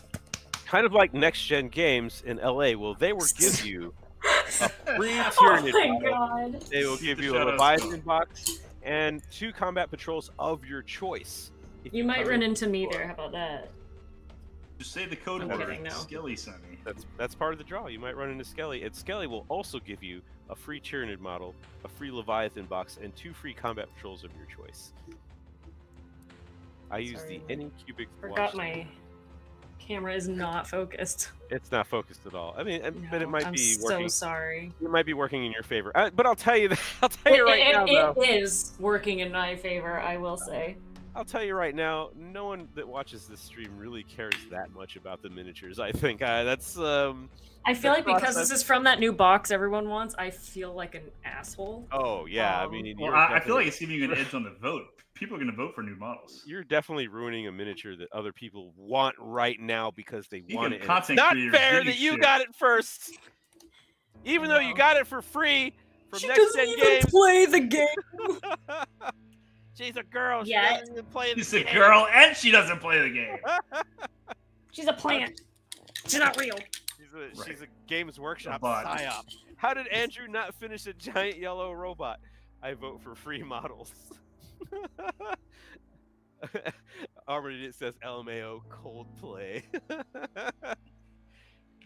Kind of like Next Gen Games in LA. Well, they will give you a free Tyranid model. They will give you a Leviathan box and 2 combat patrols of your choice. You might run into me there. How about that? Just say the code word. Skelly sent me. That's part of the draw. You might run into Skelly, and Skelly will also give you a free Tyranid model, a free Leviathan box, and 2 free combat patrols of your choice. I use the Anycubic. Forgot my camera is not focused. It's not focused at all. I mean, but it might be working. I'm so sorry. It might be working in your favor. But I'll tell you that. I'll tell you right now, though. It is working in my favor. I will say. I'll tell you right now, no one that watches this stream really cares that much about the miniatures. I think that's. I feel like because this is from that new box everyone wants, I feel like an asshole. Oh yeah, I mean, I feel like it's giving you an edge on the vote. People are going to vote for new models. You're definitely ruining a miniature that other people want right now because they want it. It's not fair that you got it first, even though you got it for free from Next Gen Games. She doesn't even play the game. She's a girl. She Yeah. doesn't even play the She's game. a girl and she doesn't play the game. She's a plant. She's not real. She's a Games Workshop bot. psyop. How did Andrew not finish a giant yellow robot? I vote for free models. Already it says LMAO Coldplay.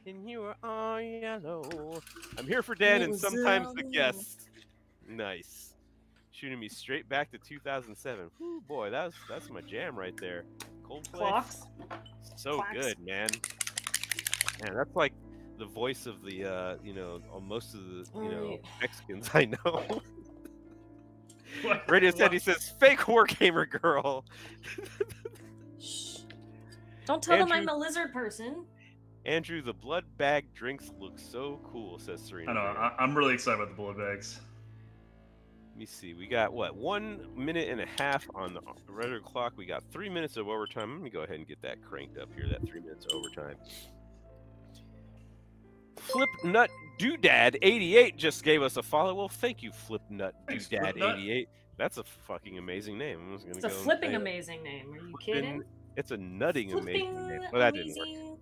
And you are all yellow. I'm here for Dan and sometimes the guest. Nice. Shooting me straight back to 2007. Whew, boy, that's my jam right there. Coldplay. Clocks. So Clocks. good, man. Man, that's like the voice of the you know, most of the Mexicans I know. Radio said he says fake Wargamer girl. Shh. Don't tell them Andrew- I'm a lizard person. Andrew, the blood bag drinks look so cool, says Serena. I know. I'm really excited about the bullet bags. Let me see. We got what, 1 minute and a half on the regular clock. We got 3 minutes of overtime. Let me go ahead and get that cranked up here. That 3 minutes of overtime. Flip Nut Doodad 88 just gave us a follow. Well, thank you, Flip Nut Thanks, Doodad Flipnut. 88. That's a fucking amazing name. I'm just gonna It's a go and flipping say it. amazing name. Are you Flippin'- kidding? It's a nutting Flipping amazing name. Well, that didn't work. amazing.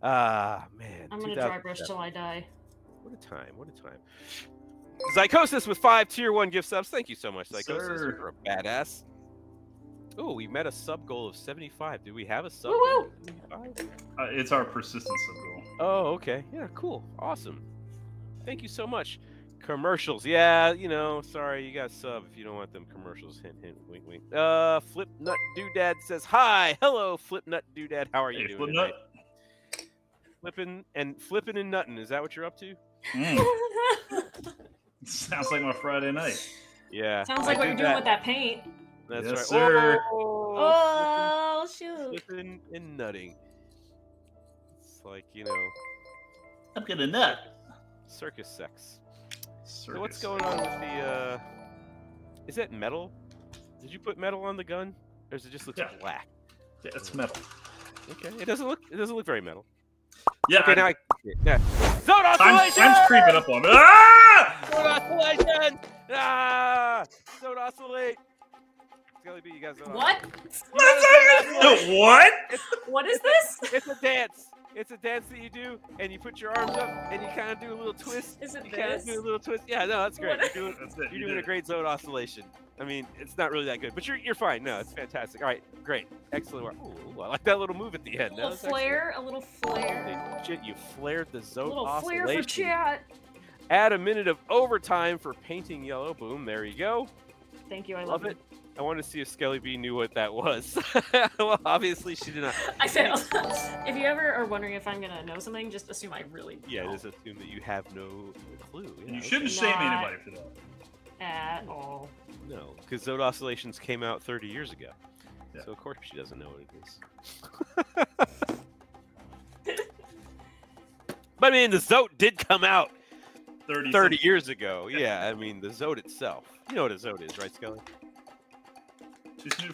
Ah, man. I'm gonna dry brush till I die. What a time. What a time. Psychosis with 5 tier 1 gift subs. Thank you so much, Psychosis. Sir. You're a badass. Oh, we met a sub goal of 75. Do we have a sub Woo goal woo. of 75? It's our persistence sub goal. Oh, okay. Yeah, cool. Awesome. Thank you so much. Commercials. Yeah, you know, sorry, you got sub if you don't want them commercials. Hint, hint, wink, wink. Flip Nut Doodad says, hi. Hello, Flip Nut Doodad. How are you Hey, doing Flipnut. tonight? Flipping and nutting. Is that what you're up to? Sounds like my Friday night. Yeah. Sounds like what you're doing with that paint. That's Yes, right. sir. Oh shoot. Flipping and nutting. It's like, you know, I'm gonna nut. circus sex. So Circus. what's going on with the is that metal? Did you put metal on the gun? Or does it just look Yeah. black? Yeah, it's metal. Okay. It doesn't look very metal. Yeah, Okay, now yeah. Zone oscillation! time's creeping up on me. Ah! Zone oscillation! Ah! Zone oscillate! SKELLEBEE, you guys know What? What? What is this? It's a dance. It's a dance that you do, and you put your arms up, and you kind of do a little twist. Is it You kind of this? do a little twist. Yeah, no, that's great. What- You're doing, That's it. you're you doing did a great zone oscillation. I mean, it's not really that good, but you're fine. No, it's fantastic. All right, great, excellent work. Ooh, I like that little move at the end. A That little was excellent. flare, a little flare. Holy shit, you flared the A zone little flare oscillation. for chat. Add a minute of overtime for painting yellow. Boom, there you go. Thank you, I Love love it. I wanted to see if SKELLEBEE knew what that was. Well, obviously she did not. I failed. If you ever are wondering if I'm gonna know something, just assume I really Yeah, don't just assume that you have no clue. And Yeah, you okay. shouldn't shame Not- anybody for that. at all. No, because Zode Oscillations came out 30 years ago. Yeah. So of course she doesn't know what it is. But I mean, the Zode did come out 30 years ago. Yeah, I mean, the Zode itself. You know what a Zode is, right, Skelly?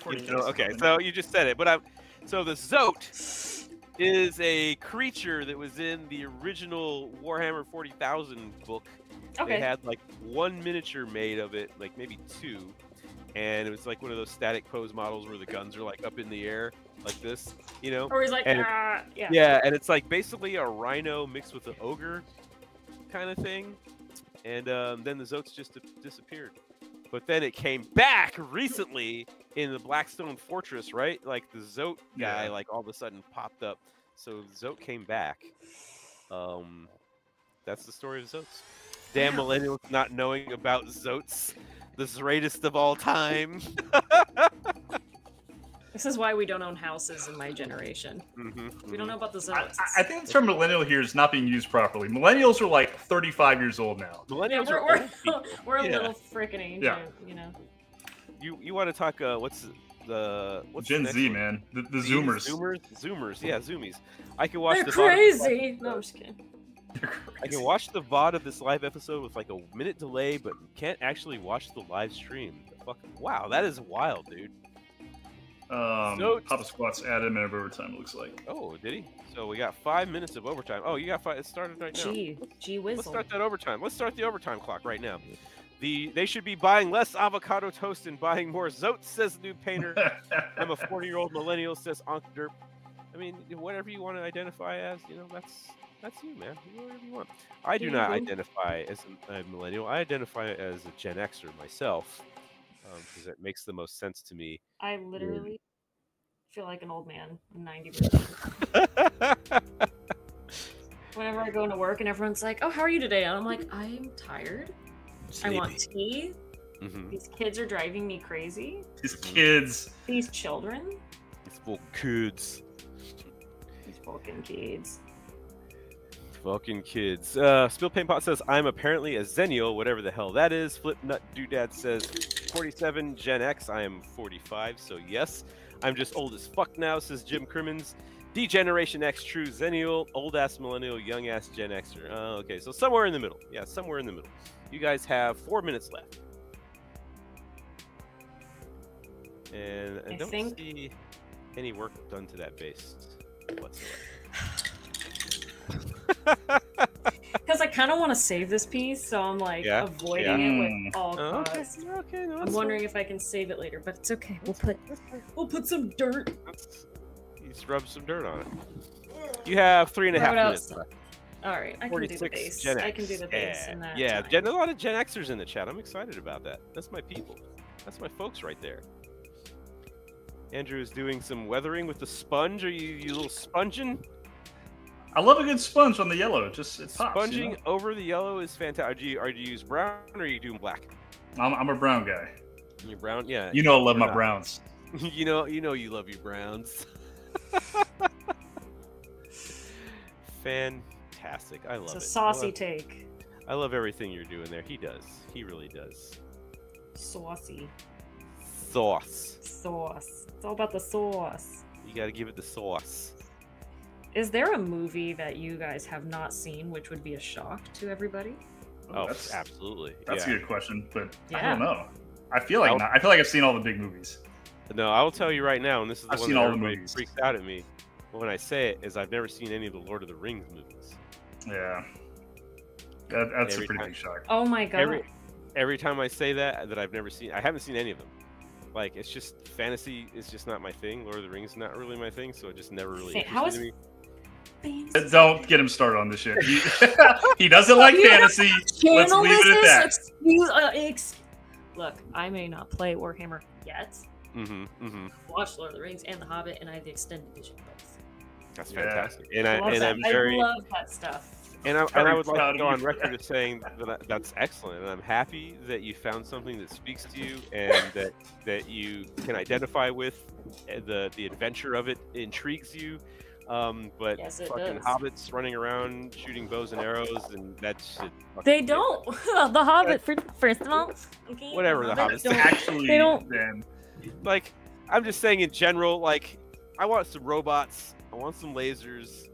Okay, so you just said it. But so the Zode is a creature that was in the original Warhammer 40,000 book. Okay. They had like one miniature made of it, like maybe two, and it was like one of those static pose models where the guns are like up in the air like this, you know? Or he's like, And yeah. Yeah, and it's like basically a rhino mixed with an ogre kind of thing. And then the Zotes just disappeared. But then it came back recently in the Blackstone Fortress, right? Like the Zote guy, Yeah. like all of a sudden popped up. So Zote came back. That's the story of Zotes. Damn millennials not knowing about Zotes, the greatest of all time. This is why we don't own houses in my generation. We don't know about the zones. I think the term millennial here is not being used properly. Millennials are like 35 years old now. Millennials Yeah, are we're old people. we're a Yeah. little freaking ancient, Yeah. you know. You want to talk? What's the Gen next Z, one? man. The Z's? Zoomers. Zoomers, yeah, Zoomies. I can watch They're the crazy. No, I'm just kidding. I can watch the VOD of this live episode with like a minute delay, but can't actually watch the live stream. Wow, that is wild, dude. So- Papa Squat's added a minute of overtime, it looks like. Oh, did he? So we got 5 minutes of overtime. Oh, you got 5. It started right now. Gee Let's whizzle. start that overtime. Let's start the overtime clock right now. They should be buying less avocado toast and buying more Zoats, says the new painter. I'm a 40-year-old millennial, says Onk Derp. I mean, whatever you want to identify as, you know, that's you, man. You do whatever you want. I do not identify as a millennial. I identify as a Gen Xer myself, because it makes the most sense to me. I literally feel like an old man 90%. Whenever I go into work and everyone's like, "Oh, how are you today?" And I'm like, "I'm tired. Sleepy. I want tea. These kids are driving me crazy. These kids. These children. These full kids. These fucking kids." Fucking kids. Spill Paint Pot says, I'm apparently a Zennial, whatever the hell that is. Flip Nut Doodad says, 47 Gen X. I am 45, so yes. I'm just old as fuck now, says Jim Crimmins. D-Generation X, true Zennial, old-ass millennial, young-ass Gen Xer. Okay, so somewhere in the middle. Yeah, somewhere in the middle. You guys have 4 minutes left. And I don't see any work done to that base whatsoever. Because I kind of want to save this piece, so I'm like avoiding it with all costs. Okay, no, I'm wondering if I can save it later, but it's okay. We'll put some dirt. You just rub some dirt on it. You have 3.5 minutes left. All right, I can do the base. Gen X. I can do the base in that. Yeah, time. a lot of Gen Xers in the chat. I'm excited about that. That's my people. That's my folks right there. Andrew is doing some weathering with the sponge. Are you little sponging? I love a good sponge on the yellow. It pops. Sponging over the yellow is fantastic. Are you use brown or are you doing black? I'm a brown guy. You're brown, yeah. You know I love my browns. you know you love your browns. Fantastic. I love it. It's a saucy take. I love everything you're doing there. He does. He really does. Saucy. Sauce. Sauce. It's all about the sauce. You got to give it the sauce. Is there a movie that you guys have not seen which would be a shock to everybody? Oh, absolutely. That's a good question, but yeah. I don't know. I feel like not. I feel like I've seen all the big movies. No, I will tell you right now, and this is the I've one seen that all the everybody movies. freaks out at me when I say it, is I've never seen any of the Lord of the Rings movies. Yeah. That's a pretty big shock. Oh my god. Every time I say that I've never seen, I haven't seen any of them. Like, it's just, fantasy is just not my thing. Lord of the Rings is not really my thing, so it just never really interested me. Don't get him started on this shit. He doesn't like fantasy. Let's leave it at that. Look, I may not play Warhammer yet. Watch Lord of the Rings and The Hobbit, and I have the extended edition both. That's fantastic. And I love that stuff. And I would like to go on record as saying that's excellent, and I'm happy that you found something that speaks to you and that you can identify with. The adventure of it intrigues you. But yes, fucking hobbits running around shooting bows and arrows, and that shit. They don't. The Hobbit, first of all. Okay, whatever the hobbits actually. They don't. Then. Like, I'm just saying in general. Like, I want some robots. I want some lasers.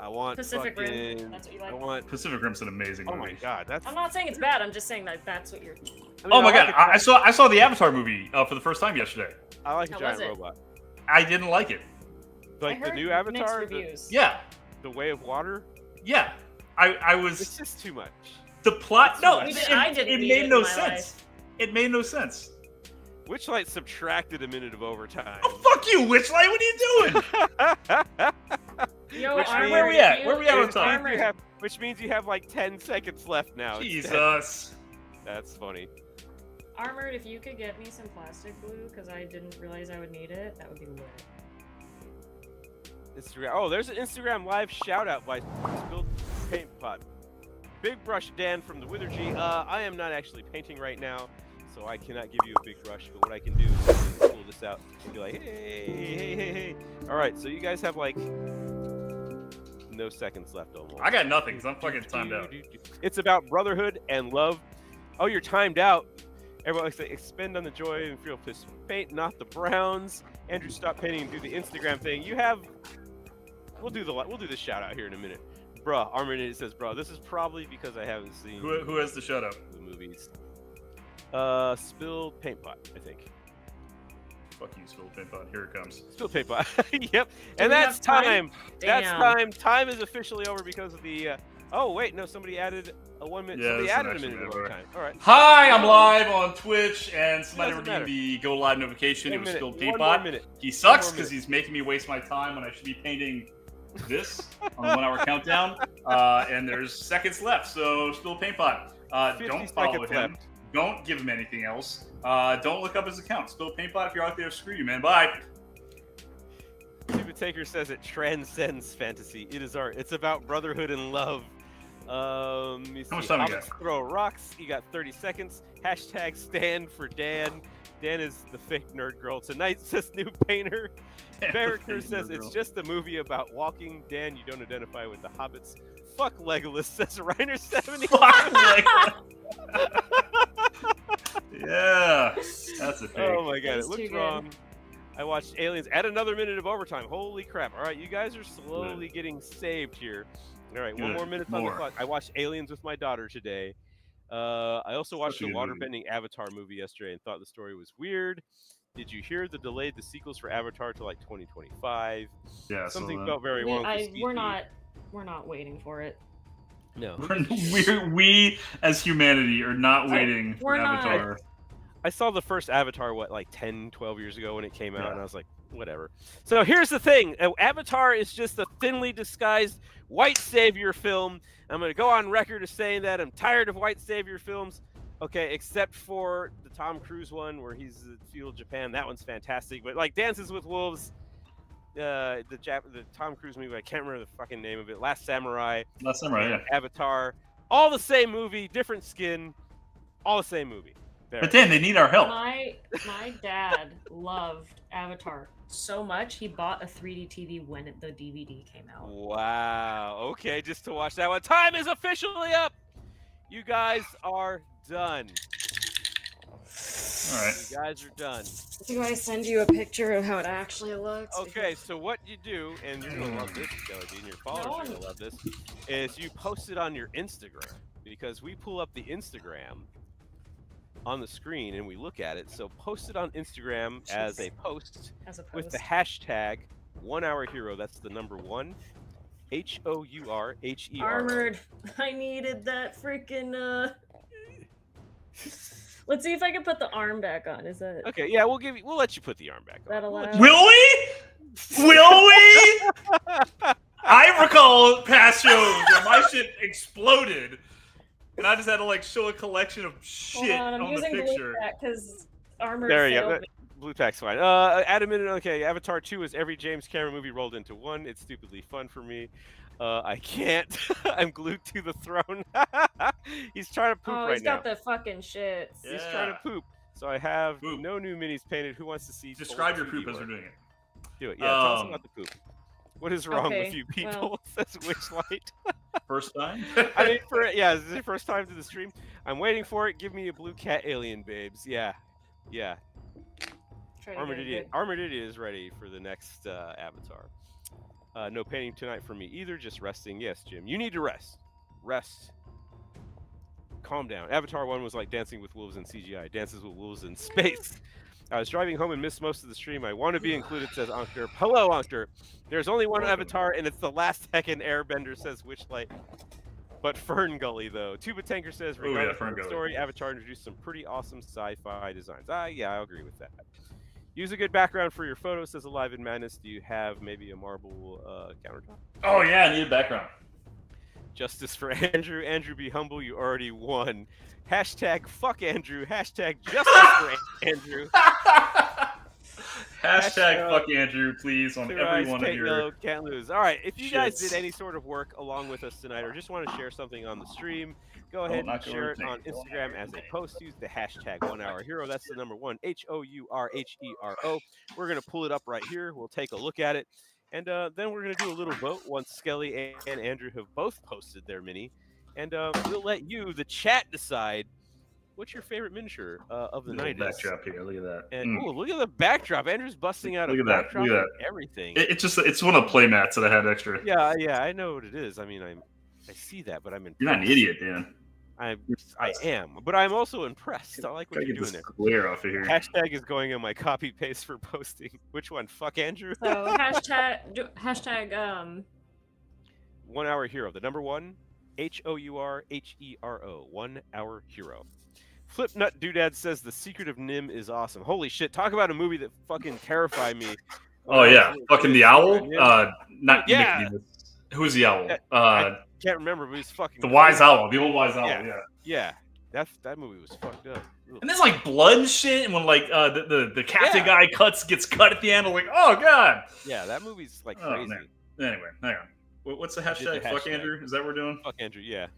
I want Pacific Rim. That's what you like. I want Pacific Rim's an amazing movie. Oh my god, that's. I'm not saying it's bad. I'm just saying that that's what you're. I mean, oh my god, I saw the Avatar movie for the first time yesterday. I like a giant robot. I didn't like it. Like the new Avatar, yeah, the Way of Water. Yeah, I was. It's just too much. The plot, no, it made no sense. It made no sense. Witchlight subtracted a minute of overtime. Oh, fuck you, Witchlight! What are you doing? Yo, where are we at? Where are we at on time? Which means you have like 10 seconds left now. Jesus. That's funny. Armored, if you could get me some plastic glue, because I didn't realize I would need it, that would be lit. Instagram. Oh, there's an Instagram live shout out by Spilled Paint Pot. Big brush Dan from the Wither G. I am not actually painting right now, so I cannot give you a big brush, but what I can do is pull this out and be like, hey. All right, so you guys have like no seconds left almost. I got nothing because I'm fucking timed out. It's about brotherhood and love. Oh, you're timed out. Everyone likes to expend on the joy and feel piss paint, not the Browns. Andrew, stop painting and do the Instagram thing. You have. We'll do the shout out here in a minute. Bruh, Armin says, bruh, this is probably because I haven't seen. Who has the shout out? The movies. Spilled Paint Pot, I think. Fuck you, Spilled Paint Pot. Here it comes. Spilled Paint Pot. Yep. And that's time. That's time. Time is officially over because of the Oh wait, no, somebody added a 1 minute. Yeah, somebody this is added a actually minute of better. overtime. All right. Hi, I'm live on Twitch, and somebody Doesn't redeemed matter. the go live notification. One It was minute. still One Paintbot. more minute. He sucks One more because minute. he's making me waste my time when I should be painting this on the 1 hour countdown. And there's seconds left, so still Paintbot. 50 Don't follow seconds him. left. Don't give him anything else. Don't look up his account. Still Paintbot. If you're out there, screw you, man. Bye. Stupid Taker says it transcends fantasy. It is art. It's about brotherhood and love. Let me see. How much time we got? Hobbits throw rocks. You got 30 seconds. Hashtag stand for Dan. Dan is the fake nerd girl tonight, says New Painter. Barracker says it's just a movie about walking. Dan, you don't identify with the hobbits. Fuck Legolas, says Reiner70. Fuck Legolas. Yeah, that's a fake. Oh my god, it That's looks too good. wrong. I watched Aliens. Add another minute of overtime. Holy crap. All right, you guys are slowly getting saved here. All right, one Good. more minute on the clock. I watched Aliens with my daughter today. I also watched the waterbending Avatar movie yesterday and thought the story was weird. Did you hear the delayed the sequels for Avatar to like 2025? Yeah, Something felt very wrong. We're not waiting for it. No. We as humanity are not waiting for we're not. Avatar. I saw the first Avatar, what, like 10, 12 years ago when it came out, and I was like, whatever. So here's the thing. Avatar is just a thinly disguised white savior film. I'm going to go on record as saying that I'm tired of white savior films. Okay, except for the Tom Cruise one where he's the feudal Japan. That one's fantastic. But like Dances with Wolves, the Tom Cruise movie, I can't remember the fucking name of it. Last Samurai. Last Samurai, yeah. Avatar. All the same movie, different skin. All the same movie. There. But then they need our help. My dad loved Avatar so much he bought a 3D TV when the DVD came out. Wow. Okay, just to watch that one. Time is officially up. You guys are done. All right. You guys are done. Do I send you a picture of how it actually looks? Okay, so what you do, and you're gonna love this, SKELLEBEE, and your followers are gonna love this, is you post it on your Instagram, because we pull up the Instagram on the screen and we look at it. So post it on Instagram as a post with the hashtag 1 hour hero. That's the number 1 HOURHERO. Armored. I needed that freaking Let's see if I can put the arm back on. Is that okay? Yeah, we'll let you put the arm back on. that allowed? Will we? Will we? I recall past shows where my shit exploded, and I just had to like show a collection of shit Hold on, I'm on the using picture. because armored. There you failed go. me. Blue pack's fine. Add a minute. Okay, Avatar 2 is every James Cameron movie rolled into one. It's stupidly fun for me. I can't. I'm glued to the throne. He's trying to poop Oh, right he's now. got the fucking shit. He's trying to poop. So I have Poop. no new minis painted. Who wants to see? Describe your old poop 2D as we're work? doing it. Do it. Yeah, tell us about the poop. What is wrong Okay, with you people? well- Says Witchlight. First time? I mean, this is the first time to the stream. I'm waiting for it. Give me a blue cat alien, babes. Yeah. Try to Armored get it Idiot. good. Armored Idiot is ready for the next Avatar. No painting tonight for me either. Just resting. Yes, Jim. You need to rest. Rest. Calm down. Avatar 1 was like Dancing with Wolves in CGI. Dances with Wolves in space. I was driving home and missed most of the stream. I want to be included, says Ankter. Hello, Ankter. There's only one Avatar, and it's the last second Airbender, says Witchlight. But Fern Gully, though. Tuba Tanker says, regardless Fern of the Gully. story, Avatar introduced some pretty awesome sci-fi designs. Yeah, I agree with that. Use a good background for your photo, says Alive in Madness. Do you have maybe a marble countertop? Oh yeah, I need a background. Justice for Andrew. Andrew, be humble. You already won. Hashtag fuck Andrew. Hashtag justice for Andrew. Hashtag fuck Andrew, please, on Two every eyes, one of can't your. yellow, can't lose. All right, if you guys shits. did any sort of work along with us tonight, or just want to share something on the stream, go ahead and not go share it over on things. Instagram as a post. Use the hashtag 1 hour hero. That's the number 1 HOURHERO. We're gonna pull it up right here. We'll take a look at it, and then we're gonna do a little vote once Skelly and Andrew have both posted their mini, and we'll let you, the chat, decide. What's your favorite miniature of the Little 90s? backdrop here. Look at that. And ooh, look at the backdrop. Andrew's busting out Look a at that, backdrop look at and everything. It's one of the play mats that I had extra. Yeah, I know what it is. I mean, I see that, but I'm impressed. You're not an idiot, Dan. I am, but I'm also impressed. I like what Try to you're get doing this there. glare off of here. Hashtag is going on my copy paste for posting. Which one? Fuck Andrew. So hashtag 1 hour hero. The number 1 HOURHERO. 1 Hour Hero. Flipnut Doodad says the Secret of Nim is awesome. Holy shit! Talk about a movie that fucking terrified me. Oh yeah, fucking the owl. Not yeah. Nicodemus. Who's the owl? I can't remember, but he's fucking. The wise owl, the old wise owl. Yeah. That movie was fucked up. Ugh. And there's like blood and shit, and when like the captain guy gets cut at the end, I'm like, oh god. Yeah, that movie's like crazy. Man. Anyway, hang on. What's the hashtag? Fuck Andrew? Is that what we're doing? Fuck Andrew. Yeah.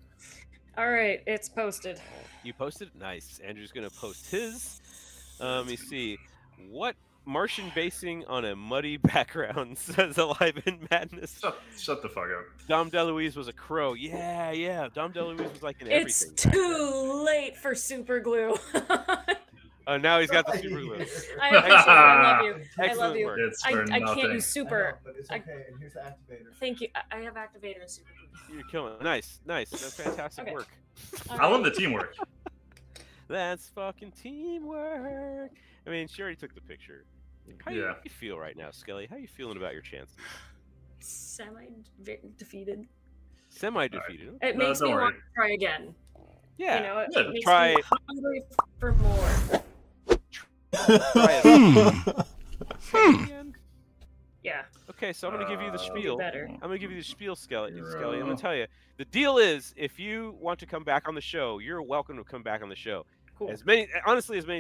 All right, it's posted. You posted? Nice. Andrew's gonna post his. Let me see. What Martian basing on a muddy background says Alive in Madness. Shut the fuck up. Dom DeLuise was a crow. Yeah. Dom DeLuise was like in everything. It's too late for super glue. Oh, now he's got the super glue. I appreciate it. I love you. Excellent I love you. work. I can't use super. But it's okay, and here's the activator. Thank you. I have activator and super glue. You're killing it. Nice. That's fantastic work. I love the teamwork. That's fucking teamwork. I mean, she already took the picture. How do you feel right now, Skelly? How are you feeling about your chances? Semi-defeated. Semi-defeated. Right. It makes me want to try again. Yeah. You know, it makes try me hungry for more. Try it. Yeah. Okay, so I'm going to give you the spiel. Better. I'm going to give you the spiel, Skelly. I'm going to tell you. The deal is, if you want to come back on the show, you're welcome to come back on the show. Cool. As many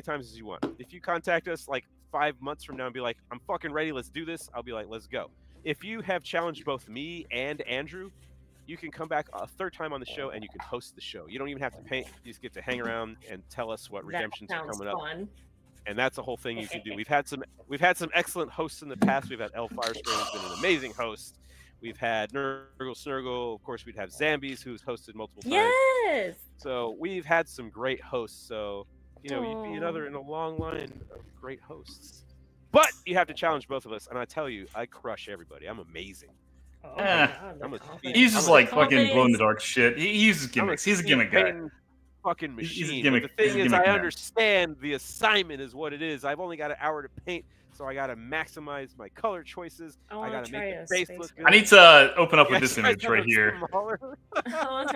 times as you want. If you contact us like 5 months from now and be like, I'm fucking ready, let's do this, I'll be like, let's go. If you have challenged both me and Andrew, you can come back a third time on the show and you can host the show. You don't even have to paint. You just get to hang around and tell us what redemptions are coming up. And that's a whole thing you can do. We've had some excellent hosts in the past. We've had El Firespring, who's been an amazing host. We've had Nurgle Snurgle. Of course, we'd have Zambies, who's hosted multiple times. Yes. So we've had some great hosts. So, you know, you'd be another in a long line of great hosts. But you have to challenge both of us. And I tell you, I crush everybody. I'm amazing. He's just like fucking glow in the dark shit. He uses gimmicks. He's a gimmick guy. Fucking machine. He's a gimmick. But the thing is, I understand the assignment is what it is. I've only got an hour to paint, so I got to maximize my color choices. I got to make the face look good. I need to open up with this image right here.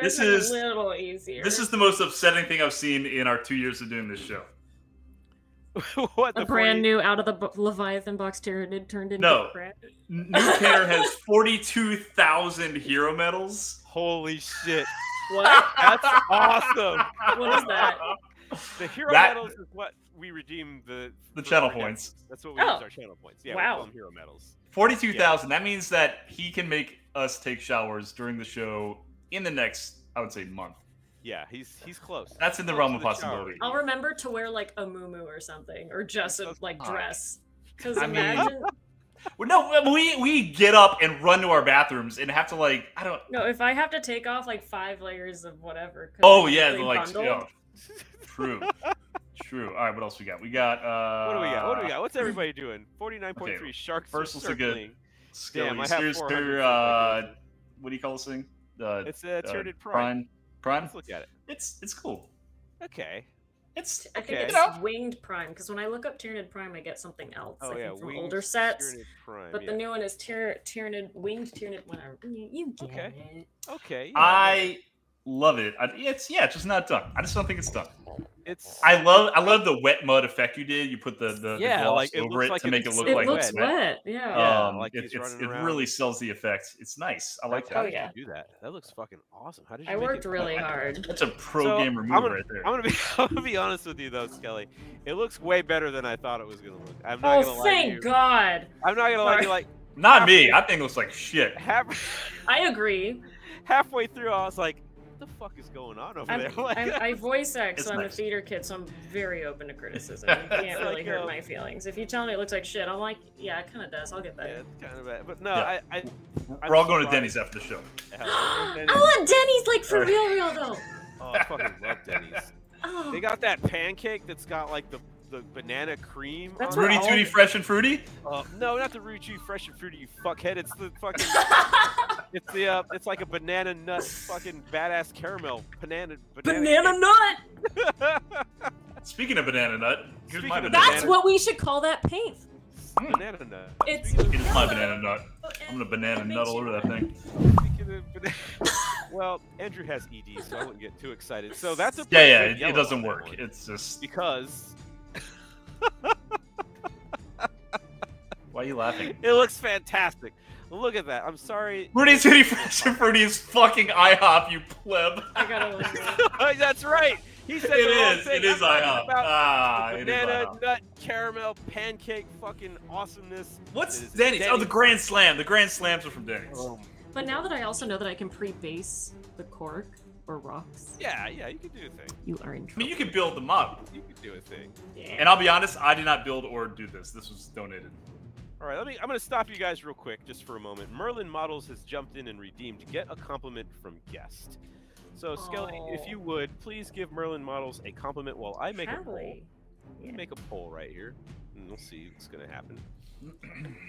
This is a little easier. This is the most upsetting thing I've seen in our 2 years of doing this show. What, a brand new out of the Leviathan box Tyranid turned into crap. New Painter has 42,000 hero medals. Holy shit. What? That's awesome. What is that? The hero medals is what we redeem the channel points. That's what we use our channel points. Yeah, we call them hero medals. 42,000. That means that he can make us take showers during the show in the next, I would say, month. Yeah, he's close. That's in the realm of possibility. I'll remember to wear like a muumuu or something, or just a like dress. Because imagine. No, we get up and run to our bathrooms and have to like No, if I have to take off like 5 layers of whatever. Oh yeah, like true. True. All right, what else we got? We got. What do we got? What's everybody doing? 49.3 sharks. First, let's look at. Damn, I have 400. What do you call this thing? It's a Tyranid Prime. Prime. Let's look at it. It's cool. Okay. I think it's Winged Prime, because when I look up Tyranid Prime, I get something else. Oh, yeah, from older sets. But the new one is Tyranid, Winged Tyranid, whatever. You get it. Okay. Yeah, I love it. It's just not done. I just don't think it's done. I love the wet mud effect you did. You put the gloss over it to make it look like looks wet. Yeah. It really sells the effect. It's nice. I like that. Oh yeah. Do that. That looks fucking awesome. How did you? I worked really hard. That's a pro gamer move right there. I'm gonna be honest with you though, Skelly. It looks way better than I thought it was gonna look. I'm not gonna lie to you. Thank God. I'm not gonna lie to you. Like, not me. I think it looks like shit. I agree. Halfway through, I was like, what the fuck is going on over there? I voice act, so I'm a theater kid, so I'm very open to criticism. You can't really hurt my feelings. If you tell me it looks like shit, I'm like, yeah, it kind of does. I'll get that. Yeah, it's kind of bad. But no, we're all going to Denny's after the show. I want Denny's, like, for real though. Oh, I fucking love Denny's. Oh. They got that pancake that's got like the banana cream. That's Rudy Tooty Fresh and Fruity? No, not the Rudy Tooty Fresh and Fruity, you fuckhead. It's the fucking. It's like a banana nut fucking badass caramel banana nut. Speaking of banana nut, here's my banana. That's what we should call that paint. Banana nut. It is my banana nut. I'm gonna banana nut all over that thing. Well, Andrew has ED, so I wouldn't get too excited. So that's a Yeah, pretty good it yellow doesn't on that work. one. It's just. Because Why are you laughing? it looks fantastic. Look at that. I'm sorry. Rudy's City Fresh and Fruity's fucking IHOP, you pleb. I gotta look at it. That's right. He said It the wrong is. thing. It is I'm talking IHOP. about Ah, it is banana, IHOP. nut, caramel, pancake, fucking awesomeness. What's It is Denny's? Oh, the Grand Slam. The Grand Slams are from Denny's. But now that I also know that I can pre-base the cork or rocks, Yeah, you can do a thing. you are in I trouble. mean, you can build them up. You can do a thing. Yeah. And I'll be honest, I did not build or do this. This was donated. All right, I'm going to stop you guys real quick just for a moment. Merlin Models has jumped in and redeemed Get a Compliment from Guest. So, Skelly, if you would, please give Merlin Models a compliment while I make a poll. Happily. Let me make a poll right here, and we'll see what's going to happen.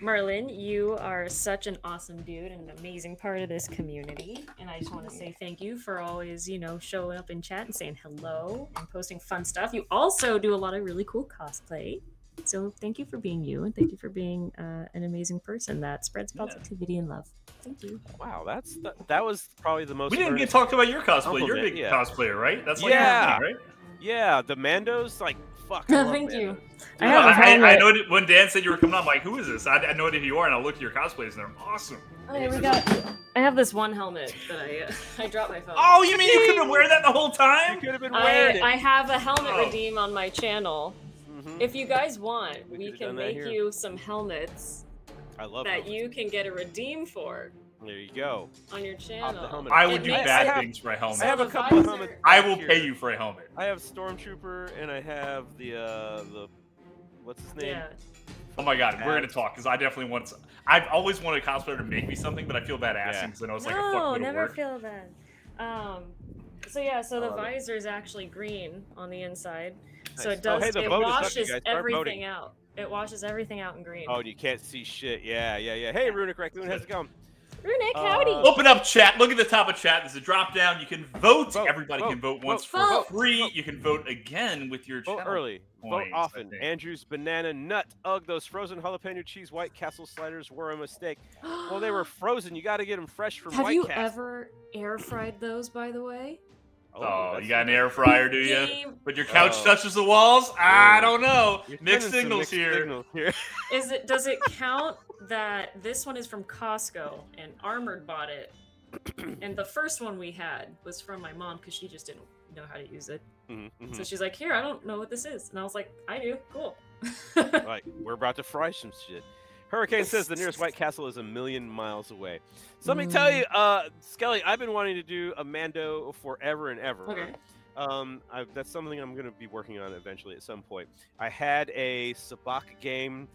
Merlin, you are such an awesome dude and an amazing part of this community. And I just want to say thank you for always, showing up in chat and saying hello and posting fun stuff. You also do a lot of really cool cosplay. So thank you for being you, and thank you for being an amazing person that spreads positivity and love. Thank you. Wow, that was probably the most. We didn't get talked about your cosplay. You're a big yeah. cosplayer, right? That's like Yeah. your thing, right? Yeah, the Mandos, like, fuck. I love Thank you. Mandos. I have a I helmet. know when Dan said you were coming on, I'm like, who is this? I had no idea who you are, and I looked at your cosplays, and they're awesome. Oh, yeah, I have this one helmet that I dropped my phone. Oh, you mean you couldn't wear that the whole You time? could have been wearing it. I have a helmet Oh. redeem on my channel. Mhm. If you guys want, We we could've can done that make here. you some helmets I love that helmets. you can get a redeem for There you go. on your channel. helmet. I would It do makes- bad I have- things for a helmet. I have a the couple of visor- helmets. I back will here. pay you for a helmet. I have Stormtrooper, and I have the what's his name? Yeah. Oh my god, we're gonna talk because I definitely want. I've always wanted a cosplayer to make me something, but I feel bad asking Yeah. because I know it's like a No, fuckload of never work. feel bad. So the love it. visor is actually green on the inside, so Nice. it does. Oh, hey, the it vote is up, you washes guys. Start everything voting. out. It washes everything out in green. Oh, and you can't see shit. Yeah. Hey, Runic Raccoon, how's it going? Runic, howdy. Open up chat. Look at the top of chat. There's a drop down. You can vote. Vote, Everybody vote, can vote once vote, for free. You can vote again with your Vote channel early. Vote points, I often. think. Andrew's banana nut. Ugh, those frozen jalapeno cheese White Castle sliders were a mistake. Well, they were frozen. You got to get them fresh from Have White you Castle. ever air fried those, by the way? Oh, that's you got an something. air fryer, do you? Game. But your couch Oh. touches the walls? I Ooh. don't know. You're Mixed sending some signals here. signals here. Does it count that this one is from Costco and Armored bought it, and the first one we had was from my mom because she just didn't know how to use it. Mhm. So she's like, "Here, I don't know what this is," and I was like, "I do. Cool." Like, we're about to fry some shit. Hurricane says the nearest White Castle is 1,000,000 miles away. So let me tell you, Skelly, I've been wanting to do a Mando forever and ever. Okay. That's something I'm going to be working on eventually at some point. I had a Sabak game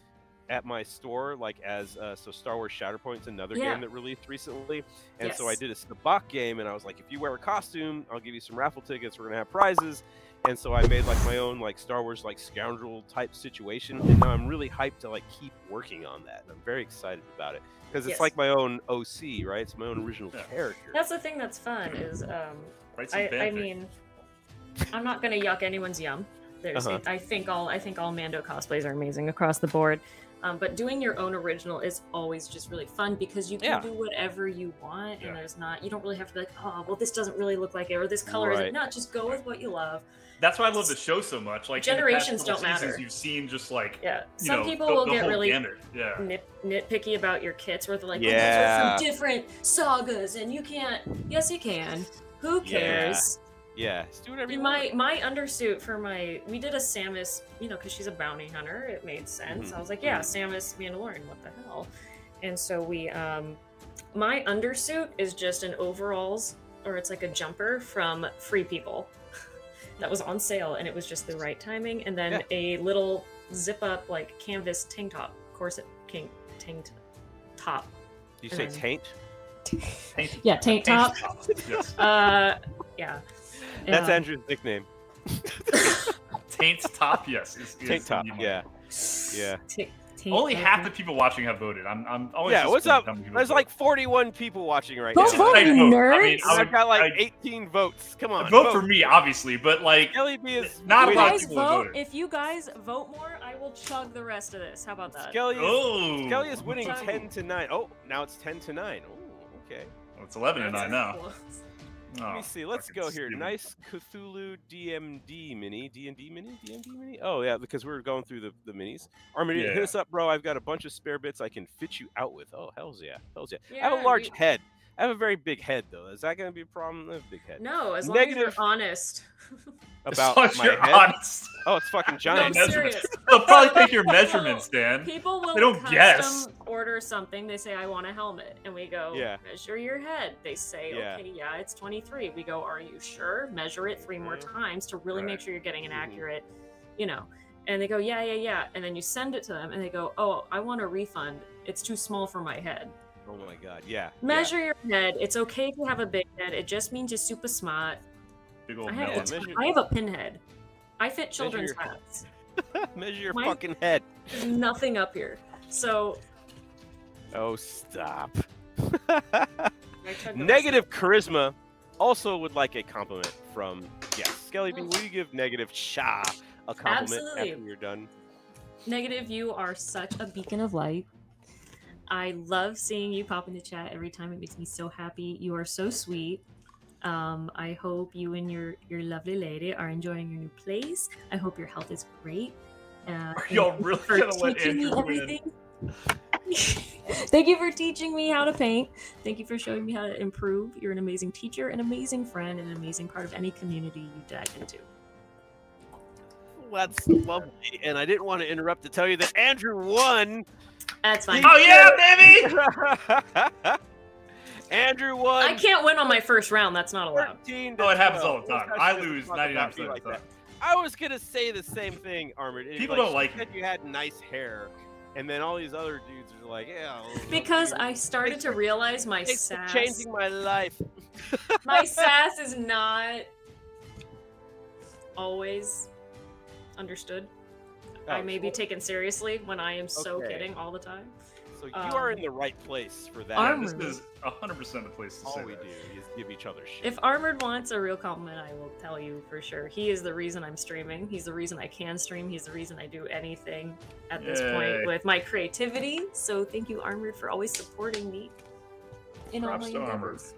at my store, like so Star Wars Shatterpoint's another Yeah. game that released recently, and so I Yes. did a Sabak game, and I was like, if you wear a costume, I'll give you some raffle tickets. We're gonna have prizes, and so I made like my own like Star Wars like scoundrel type situation, and now I'm really hyped to like keep working on that. And I'm very excited about it because it's Yes. like my own OC, right? It's my own original Yeah. character. That's the thing that's fun is Write some I fanfic. mean, I'm not gonna yuck anyone's yum. There's Uh-huh. I think all Mando cosplays are amazing across the board. But doing your own original is always just really fun because you can Yeah. do whatever you want, Yeah. and you don't really have to be like, oh, well, this doesn't really look like it, or this color Right. isn't. No, just go with what you love. That's why I love the show so much. Like in the past Generations couple don't seasons, matter. You've seen just like Yeah, you some know, people the- will the get whole really gamut. Yeah. nitpicky about your kits, where they're like, Yeah. well, these are from different sagas, and you can't. Yes, you can. Who Yeah. cares? Yeah, just do whatever you want. My undersuit for we did a Samus, because she's a bounty hunter. It made sense. Mhm. I was like, yeah, Samus Mandalorian, what the hell? And so my undersuit is just an overalls, or it's like a jumper from Free People that was on sale, and it was just the right timing. And then a little zip up like canvas tank top, corset tank top. Do you say and then- taint? Yeah, tank top. Yes. Yeah. That's Yeah. Andrew's nickname. Taint top. Yes. Is Tank top. the- Yeah. Yeah. Tank Only half the okay. people watching have voted. I'm always. Yeah, what's up? disappointed how many people There's vote. like 41 people watching right Go now. vote, I you vote. nerds! I mean, I I've got like I- 18 votes. Come on. vote for me, obviously, but like SKELLEBEE is Not a If lot you of guys people have vote, voted. if you guys vote more, I will chug the rest of this. How about that? Skelly is, Oh, Skelly is winning Chug. 10-9. Oh, now it's 10-9. Oh, okay. Well, it's 11 to That's 9 now. close. Let me see. Let's fucking go here. stupid. Nice Cthulhu DMD mini. DMD mini? Oh, yeah, because we're going through the minis. Armin, hit us up, bro. I've got a bunch of spare bits I can fit you out with. Oh, hells yeah. Hells yeah. I have a large head. I have a very big head, though. Is that going to be a problem? I have a big head. No, as long as you're honest. About as long as my you're head? honest. Oh, it's fucking No, giant. I'm serious. They'll probably take your measurements, Dan. People will They don't guess. order something. They say, I want a helmet. And we go, measure your head. They say, okay, yeah, it's 23. We go, are you sure? Measure it 3 more times to really make sure you're getting an accurate, you know. And they go, yeah. And then you send it to them, and they go, oh, I want a refund. It's too small for my head. Oh my god, yeah. Measure your head. It's okay if you have a big head. It just means you're super smart. Big old I have a pinhead. I fit children's hats. Measure your fucking head. There's nothing up here. So. Oh, stop. Negative charisma also would like a compliment from, SKELLEBEE, will you give Negative Sha a compliment after you're done? Negative, you are such a beacon of light. I love seeing you pop in the chat every time. It makes me so happy. You are so sweet. I hope you and your lovely lady are enjoying your new place. I hope your health is great. Y'all really gonna let Andrew win? Thank you for teaching me how to paint. Thank you for showing me how to improve. You're an amazing teacher, an amazing friend, and an amazing part of any community you dive into. That's lovely. And I didn't want to interrupt to tell you that Andrew won. That's fine. Oh yeah, baby! Andrew won. I can't win on my first round. That's not allowed. Oh, it happens all the time. I lose 99% of the time. I was gonna say the same thing, Armored. People don't like it. You had nice hair, and then all these other dudes are like, yeah. Because I started to realize my sass. Changing my life. My sass is not always understood. I may be taken seriously when I am so kidding all the time. So you are in the right place for that. Armored. This is 100% the place to say all we do is give each other shit. If Armored wants a real compliment, I will tell you for sure. He is the reason I'm streaming. He's the reason I can stream. He's the reason I do anything at this point with my creativity. So thank you, Armored, for always supporting me in all my endeavors.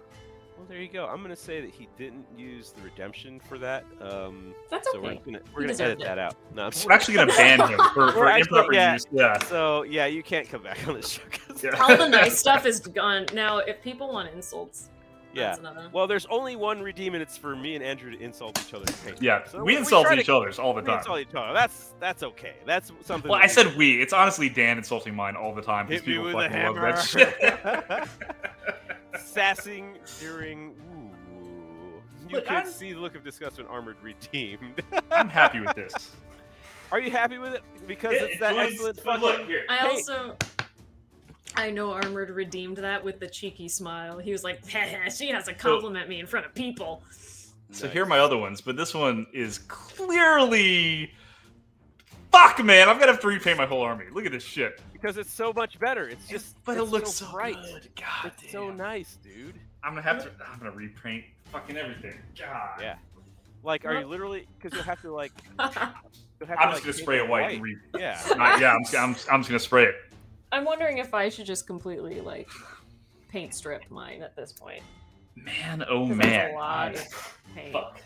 Well, there you go. I'm gonna say that he didn't use the redemption for that. That's so okay. we're gonna edit that out. No, we're actually gonna ban him for improper use. Yeah. So yeah, you can't come back on this show. All the nice stuff is gone now. If people want insults, that's another. Well, there's only one redeem, and it's for me and Andrew to insult each other. Yeah, so we insult each other all the time. We insult each other. That's okay. That's something. Well, I said we. It's honestly Dan insulting mine all the time. Hit me with a hammer. Love that shit. Sassing during. You can see the look of disgust when Armored redeemed. I'm happy with this. Are you happy with it? Because it's that excellent fucking. I know Armored redeemed that with the cheeky smile. He was like, she has to compliment me in front of people. So here are my other ones, but this one is clearly... Fuck, man, I've got to have to repaint my whole army. Look at this shit. Because it's so much better. It's just... But it looks so bright. good. God it's so nice, dude. I'm going to repaint fucking everything. God. Yeah. Like, are you literally... Because you'll have to, like... I'm just going to spray it white. Yeah. I'm just going to spray it. I'm wondering if I should just completely, like, paint strip mine at this point. Man, oh man. That's a lot of paint. Fuck.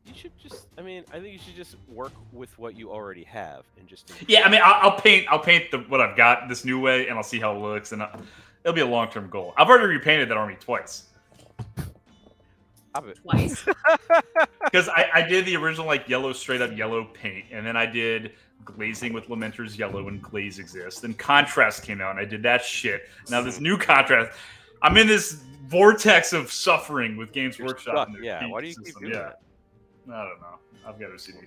You should just, I mean, I think you should just work with what you already have and just... Yeah, I mean, I'll paint what I've got this new way, and I'll see how it looks, and it'll be a long-term goal. I've already repainted that army twice. Twice? Because I did the original, like, yellow, straight-up yellow paint, and then I did glazing with Lamenter's yellow, and glaze exists. Then contrast came out, and I did that shit. Now this new contrast, I'm in this vortex of suffering with Games Workshop. Yeah, why do you keep doing that? I don't know. I've got OCD.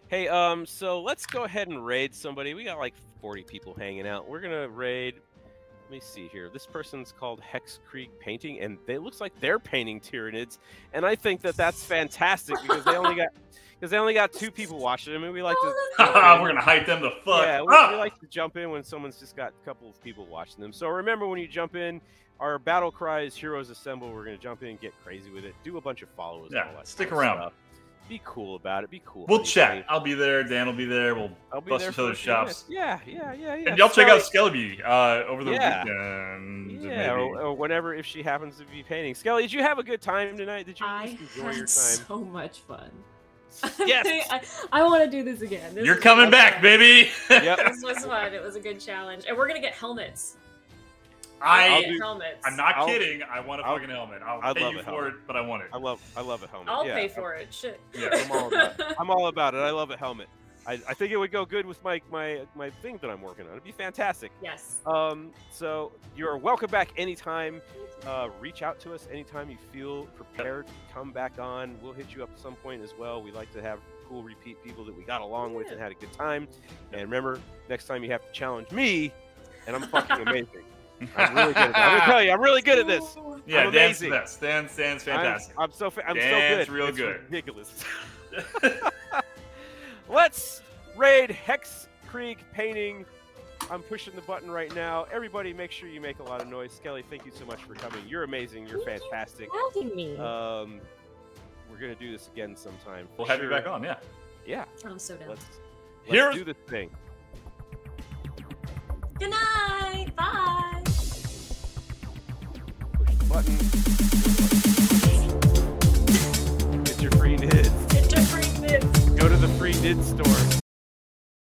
Hey, so let's go ahead and raid somebody. We got like 40 people hanging out. We're gonna raid. Let me see here. This person's called Hex Creek Painting, and it looks like they're painting Tyranids, and I think that that's fantastic because they only got 2 people watching them, and we like to. We're gonna hype them the fuck. Yeah, we like to jump in when someone's just got a couple of people watching them. So remember, when you jump in, our battle cry is Heroes Assemble. We're gonna jump in and get crazy with it. Do a bunch of follows. Yeah, and all that stick kind of around. stuff. Be cool about it. Be cool. We'll buddy. chat. I'll be there. Dan will be there. We'll I'll be bust there each for a other's few shops. minutes. Yeah. And y'all check out Skelly- SKELLEBEE over the Yeah. weekend. Yeah, maybe. or whenever if she happens to be painting. Skelly, did you have a good time tonight? Did you I enjoy your had time? so much fun. Yes. I want to do this again. This You're was coming fun. back, baby. Yep. This was fun. It was a good challenge, and we're gonna get helmets. I'll Get do- helmets. I'm not I'll- kidding. I want a I'll- fucking helmet. I'll I pay love you a for helmet. it, but I want it. I love a helmet. I'll yeah. pay for it. Shit. Yeah. I'm all about it. I'm all about it. I love a helmet. I think it would go good with my thing that I'm working on. It'd be fantastic. Yes. So you're welcome back anytime. Reach out to us anytime you feel prepared to come back on. We'll hit you up at some point as well. We like to have cool repeat people that we got along with and had a good time. And remember, next time you have to challenge me, and I'm fucking amazing. I'm really good at that. I'm gonna tell you, I'm really good at this. Yeah, I'm Dan's the amazing. best. Dan's fantastic. I'm so Dan's good. real It's good. ridiculous. Let's raid Hex Creek Painting. I'm pushing the button right now. Everybody, make sure you make a lot of noise. Skelly, thank you so much for coming. You're amazing. You're fantastic. Having me. We're gonna do this again sometime. We'll have you back on. Yeah. Yeah. I'm so down. Let's Here's- do this thing. Good night. Bye. Push the button. Get your free nids. Get your free bits. Go to the free nid store.